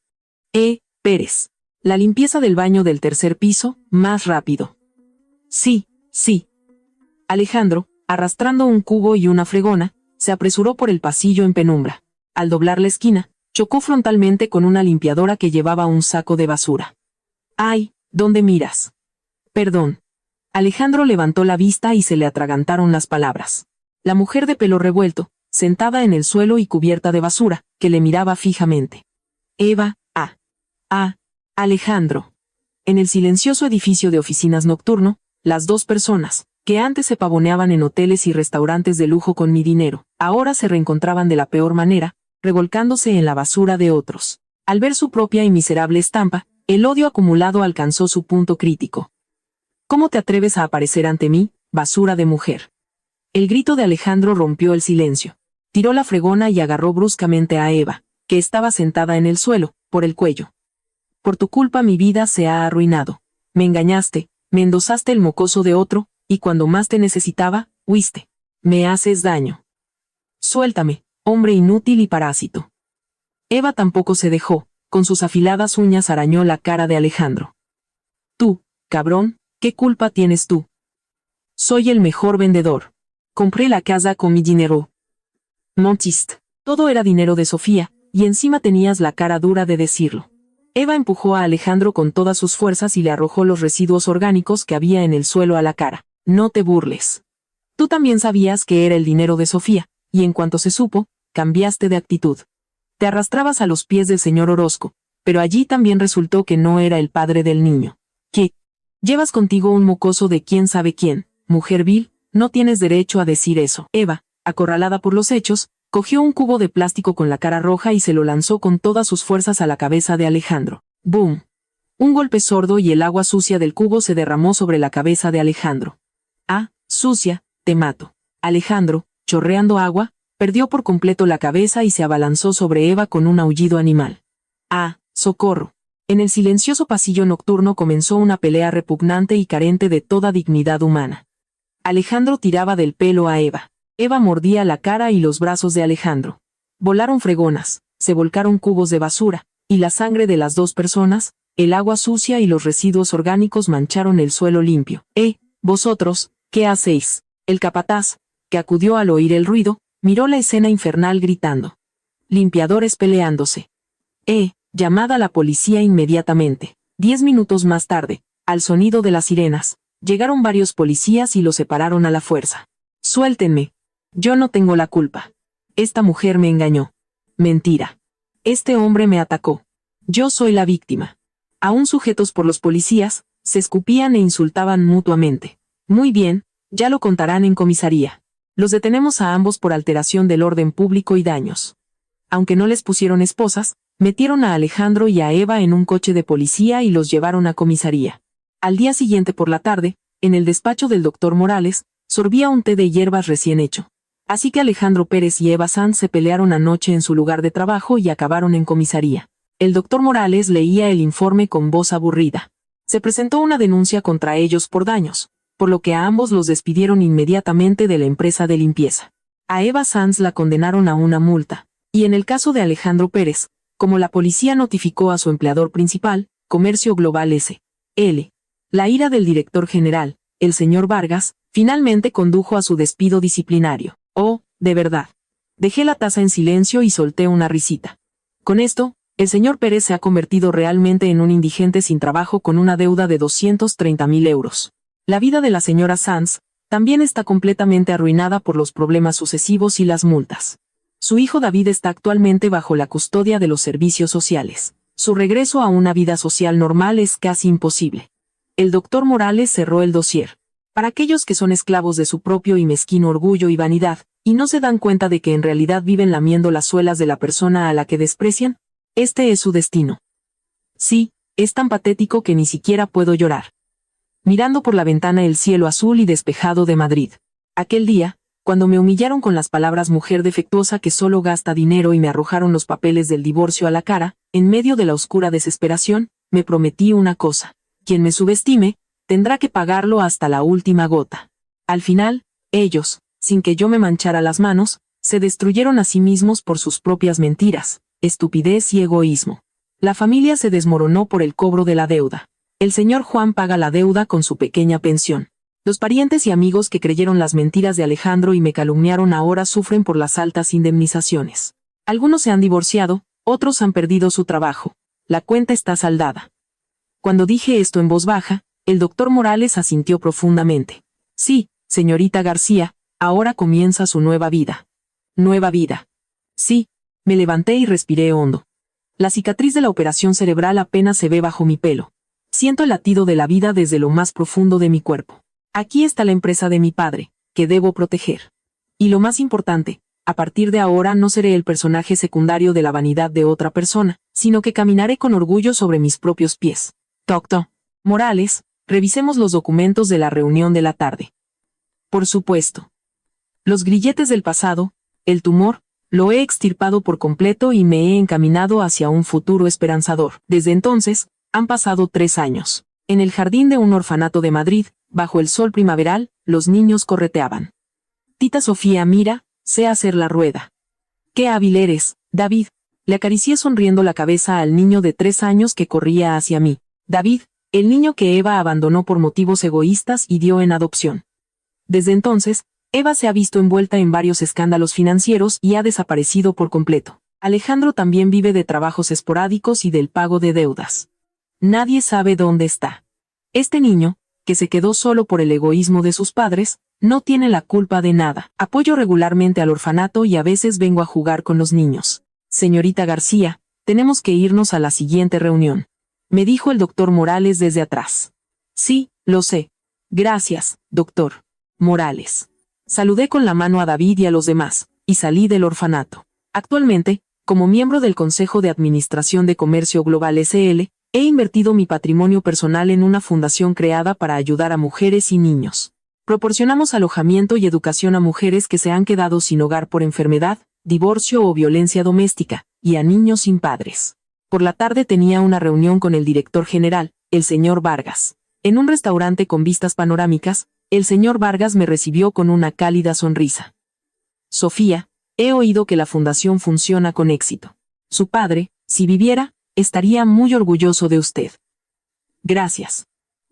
Pérez. La limpieza del baño del tercer piso, más rápido. Sí. Alejandro, arrastrando un cubo y una fregona, se apresuró por el pasillo en penumbra. Al doblar la esquina, chocó frontalmente con una limpiadora que llevaba un saco de basura. ¡Ay! ¿Dónde miras? Perdón. Alejandro levantó la vista y se le atragantaron las palabras. La mujer de pelo revuelto, sentada en el suelo y cubierta de basura, que le miraba fijamente. Eva, Alejandro. En el silencioso edificio de oficinas nocturno, las dos personas, que antes se pavoneaban en hoteles y restaurantes de lujo con mi dinero, ahora se reencontraban de la peor manera, revolcándose en la basura de otros. Al ver su propia y miserable estampa, el odio acumulado alcanzó su punto crítico. ¿Cómo te atreves a aparecer ante mí, basura de mujer? El grito de Alejandro rompió el silencio. Tiró la fregona y agarró bruscamente a Eva, que estaba sentada en el suelo, por el cuello. Por tu culpa mi vida se ha arruinado. Me engañaste, me endosaste el mocoso de otro, y cuando más te necesitaba, huiste. Me haces daño. Suéltame, hombre inútil y parásito. Eva tampoco se dejó, con sus afiladas uñas arañó la cara de Alejandro. Tú, cabrón, ¿qué culpa tienes tú? Soy el mejor vendedor. Compré la casa con mi dinero. Mentiste. Todo era dinero de Sofía, y encima tenías la cara dura de decirlo. Eva empujó a Alejandro con todas sus fuerzas y le arrojó los residuos orgánicos que había en el suelo a la cara. No te burles. Tú también sabías que era el dinero de Sofía, y en cuanto se supo, cambiaste de actitud. Te arrastrabas a los pies del señor Orozco, pero allí también resultó que no era el padre del niño. ¿Qué? Llevas contigo un mocoso de quién sabe quién, mujer vil, no tienes derecho a decir eso. Eva, acorralada por los hechos, cogió un cubo de plástico con la cara roja y se lo lanzó con todas sus fuerzas a la cabeza de Alejandro. ¡Boom! Un golpe sordo y el agua sucia del cubo se derramó sobre la cabeza de Alejandro. Ah, sucia, te mato. Alejandro, chorreando agua, perdió por completo la cabeza y se abalanzó sobre Eva con un aullido animal. ¡Ah, socorro! En el silencioso pasillo nocturno comenzó una pelea repugnante y carente de toda dignidad humana. Alejandro tiraba del pelo a Eva. Eva mordía la cara y los brazos de Alejandro. Volaron fregonas, se volcaron cubos de basura, y la sangre de las dos personas, el agua sucia y los residuos orgánicos mancharon el suelo limpio. Vosotros, ¿qué hacéis? El capataz, que acudió al oír el ruido, miró la escena infernal gritando. Limpiadores peleándose. Llamad a la policía inmediatamente. 10 minutos más tarde, al sonido de las sirenas, llegaron varios policías y los separaron a la fuerza. Suéltenme. Yo no tengo la culpa. Esta mujer me engañó. Mentira. Este hombre me atacó. Yo soy la víctima. Aún sujetos por los policías, se escupían e insultaban mutuamente. Muy bien, ya lo contarán en comisaría. Los detenemos a ambos por alteración del orden público y daños. Aunque no les pusieron esposas, metieron a Alejandro y a Eva en un coche de policía y los llevaron a comisaría. Al día siguiente por la tarde, en el despacho del doctor Morales, sorbía un té de hierbas recién hecho. Así que Alejandro Pérez y Eva Sanz se pelearon anoche en su lugar de trabajo y acabaron en comisaría. El doctor Morales leía el informe con voz aburrida. Se presentó una denuncia contra ellos por daños, por lo que a ambos los despidieron inmediatamente de la empresa de limpieza. A Eva Sanz la condenaron a una multa, y en el caso de Alejandro Pérez, como la policía notificó a su empleador principal, Comercio Global S.L., la ira del director general, el señor Vargas, finalmente condujo a su despido disciplinario. Oh, de verdad. Dejé la taza en silencio y solté una risita. Con esto, el señor Pérez se ha convertido realmente en un indigente sin trabajo con una deuda de 230.000 euros. La vida de la señora Sanz también está completamente arruinada por los problemas sucesivos y las multas. Su hijo David está actualmente bajo la custodia de los servicios sociales. Su regreso a una vida social normal es casi imposible. El doctor Morales cerró el dossier. Para aquellos que son esclavos de su propio y mezquino orgullo y vanidad, y no se dan cuenta de que en realidad viven lamiendo las suelas de la persona a la que desprecian, este es su destino. Sí, es tan patético que ni siquiera puedo llorar. Mirando por la ventana el cielo azul y despejado de Madrid. Aquel día, cuando me humillaron con las palabras mujer defectuosa que solo gasta dinero y me arrojaron los papeles del divorcio a la cara, en medio de la oscura desesperación, me prometí una cosa. Quien me subestime, tendrá que pagarlo hasta la última gota. Al final, ellos, sin que yo me manchara las manos, se destruyeron a sí mismos por sus propias mentiras, estupidez y egoísmo. La familia se desmoronó por el cobro de la deuda. El señor Juan paga la deuda con su pequeña pensión. Los parientes y amigos que creyeron las mentiras de Alejandro y me calumniaron ahora sufren por las altas indemnizaciones. Algunos se han divorciado, otros han perdido su trabajo. La cuenta está saldada. Cuando dije esto en voz baja, el doctor Morales asintió profundamente. Sí, señorita García, ahora comienza su nueva vida. Nueva vida. Sí, me levanté y respiré hondo. La cicatriz de la operación cerebral apenas se ve bajo mi pelo. Siento el latido de la vida desde lo más profundo de mi cuerpo. Aquí está la empresa de mi padre, que debo proteger. Y lo más importante, a partir de ahora no seré el personaje secundario de la vanidad de otra persona, sino que caminaré con orgullo sobre mis propios pies. Doctor Morales, revisemos los documentos de la reunión de la tarde. Por supuesto. Los grilletes del pasado, el tumor, lo he extirpado por completo y me he encaminado hacia un futuro esperanzador. Desde entonces, han pasado 3 años. En el jardín de un orfanato de Madrid, bajo el sol primaveral, los niños correteaban. Tita Sofía, mira, sé hacer la rueda. ¡Qué hábil eres, David! Le acaricié sonriendo la cabeza al niño de 3 años que corría hacia mí. David, el niño que Eva abandonó por motivos egoístas y dio en adopción. Desde entonces, Eva se ha visto envuelta en varios escándalos financieros y ha desaparecido por completo. Alejandro también vive de trabajos esporádicos y del pago de deudas. Nadie sabe dónde está. Este niño, que se quedó solo por el egoísmo de sus padres, no tiene la culpa de nada. Apoyo regularmente al orfanato y a veces vengo a jugar con los niños. Señorita García, tenemos que irnos a la siguiente reunión. Me dijo el doctor Morales desde atrás. Sí, lo sé. Gracias, doctor Morales. Saludé con la mano a David y a los demás, y salí del orfanato. Actualmente, como miembro del Consejo de Administración de Comercio Global S.L., he invertido mi patrimonio personal en una fundación creada para ayudar a mujeres y niños. Proporcionamos alojamiento y educación a mujeres que se han quedado sin hogar por enfermedad, divorcio o violencia doméstica, y a niños sin padres. Por la tarde tenía una reunión con el director general, el señor Vargas. En un restaurante con vistas panorámicas, el señor Vargas me recibió con una cálida sonrisa. Sofía, he oído que la fundación funciona con éxito. Su padre, si viviera, estaría muy orgulloso de usted. Gracias.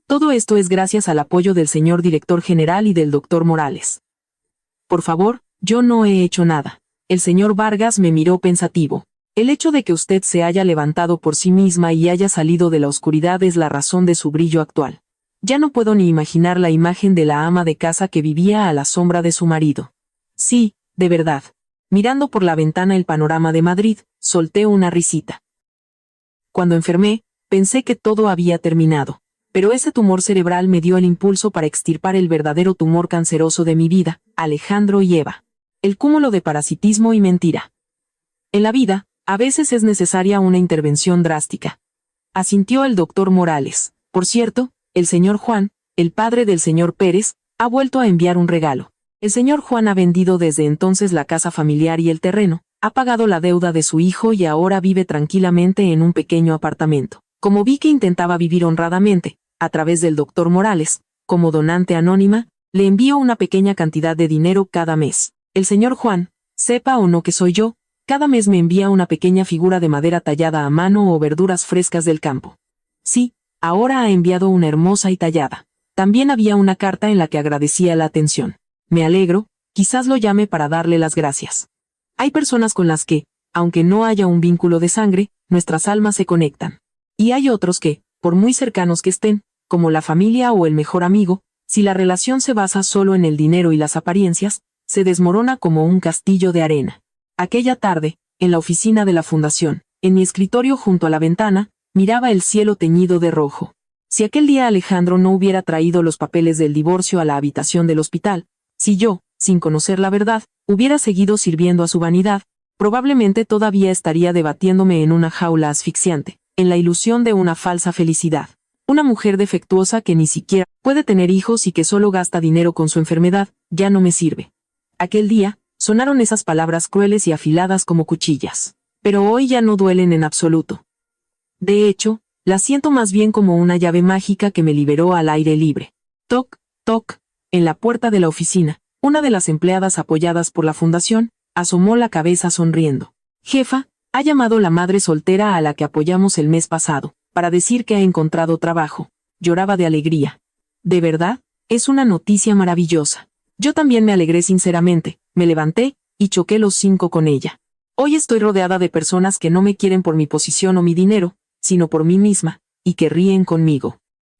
Todo esto es gracias al apoyo del señor director general y del doctor Morales. Por favor, yo no he hecho nada. El señor Vargas me miró pensativo. El hecho de que usted se haya levantado por sí misma y haya salido de la oscuridad es la razón de su brillo actual. Ya no puedo ni imaginar la imagen de la ama de casa que vivía a la sombra de su marido. Sí, de verdad. Mirando por la ventana el panorama de Madrid, solté una risita. Cuando enfermé, pensé que todo había terminado, pero ese tumor cerebral me dio el impulso para extirpar el verdadero tumor canceroso de mi vida, Alejandro y Eva. El cúmulo de parasitismo y mentira. En la vida, a veces es necesaria una intervención drástica. Asintió el doctor Morales. Por cierto, el señor Juan, el padre del señor Pérez, ha vuelto a enviar un regalo. El señor Juan ha vendido desde entonces la casa familiar y el terreno, ha pagado la deuda de su hijo y ahora vive tranquilamente en un pequeño apartamento. Como vi que intentaba vivir honradamente, a través del doctor Morales, como donante anónima, le envío una pequeña cantidad de dinero cada mes. El señor Juan, sepa o no que soy yo, cada mes me envía una pequeña figura de madera tallada a mano o verduras frescas del campo. Sí, ahora ha enviado una hermosa y tallada. También había una carta en la que agradecía la atención. Me alegro, quizás lo llame para darle las gracias. Hay personas con las que, aunque no haya un vínculo de sangre, nuestras almas se conectan. Y hay otros que, por muy cercanos que estén, como la familia o el mejor amigo, si la relación se basa solo en el dinero y las apariencias, se desmorona como un castillo de arena. Aquella tarde, en la oficina de la fundación, en mi escritorio junto a la ventana, miraba el cielo teñido de rojo. Si aquel día Alejandro no hubiera traído los papeles del divorcio a la habitación del hospital, si yo, sin conocer la verdad, hubiera seguido sirviendo a su vanidad, probablemente todavía estaría debatiéndome en una jaula asfixiante, en la ilusión de una falsa felicidad. Una mujer defectuosa que ni siquiera puede tener hijos y que solo gasta dinero con su enfermedad, ya no me sirve. Aquel día, sonaron esas palabras crueles y afiladas como cuchillas. Pero hoy ya no duelen en absoluto. De hecho, las siento más bien como una llave mágica que me liberó al aire libre. Toc, toc, en la puerta de la oficina, una de las empleadas apoyadas por la fundación, asomó la cabeza sonriendo. Jefa, ha llamado la madre soltera a la que apoyamos el mes pasado, para decir que ha encontrado trabajo. Lloraba de alegría. ¿De verdad? Es una noticia maravillosa. Yo también me alegré sinceramente, me levanté, y choqué los 5 con ella. Hoy estoy rodeada de personas que no me quieren por mi posición o mi dinero, sino por mí misma, y que ríen conmigo.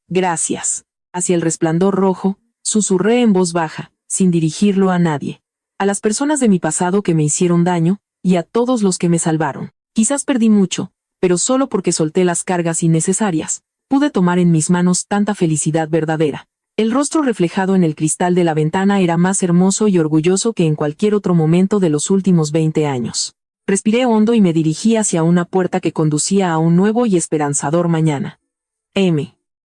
Gracias. Hacia el resplandor rojo, susurré en voz baja, sin dirigirlo a nadie. A las personas de mi pasado que me hicieron daño, y a todos los que me salvaron. Quizás perdí mucho, pero solo porque solté las cargas innecesarias, pude tomar en mis manos tanta felicidad verdadera. El rostro reflejado en el cristal de la ventana era más hermoso y orgulloso que en cualquier otro momento de los últimos 20 años. Respiré hondo y me dirigí hacia una puerta que conducía a un nuevo y esperanzador mañana. M.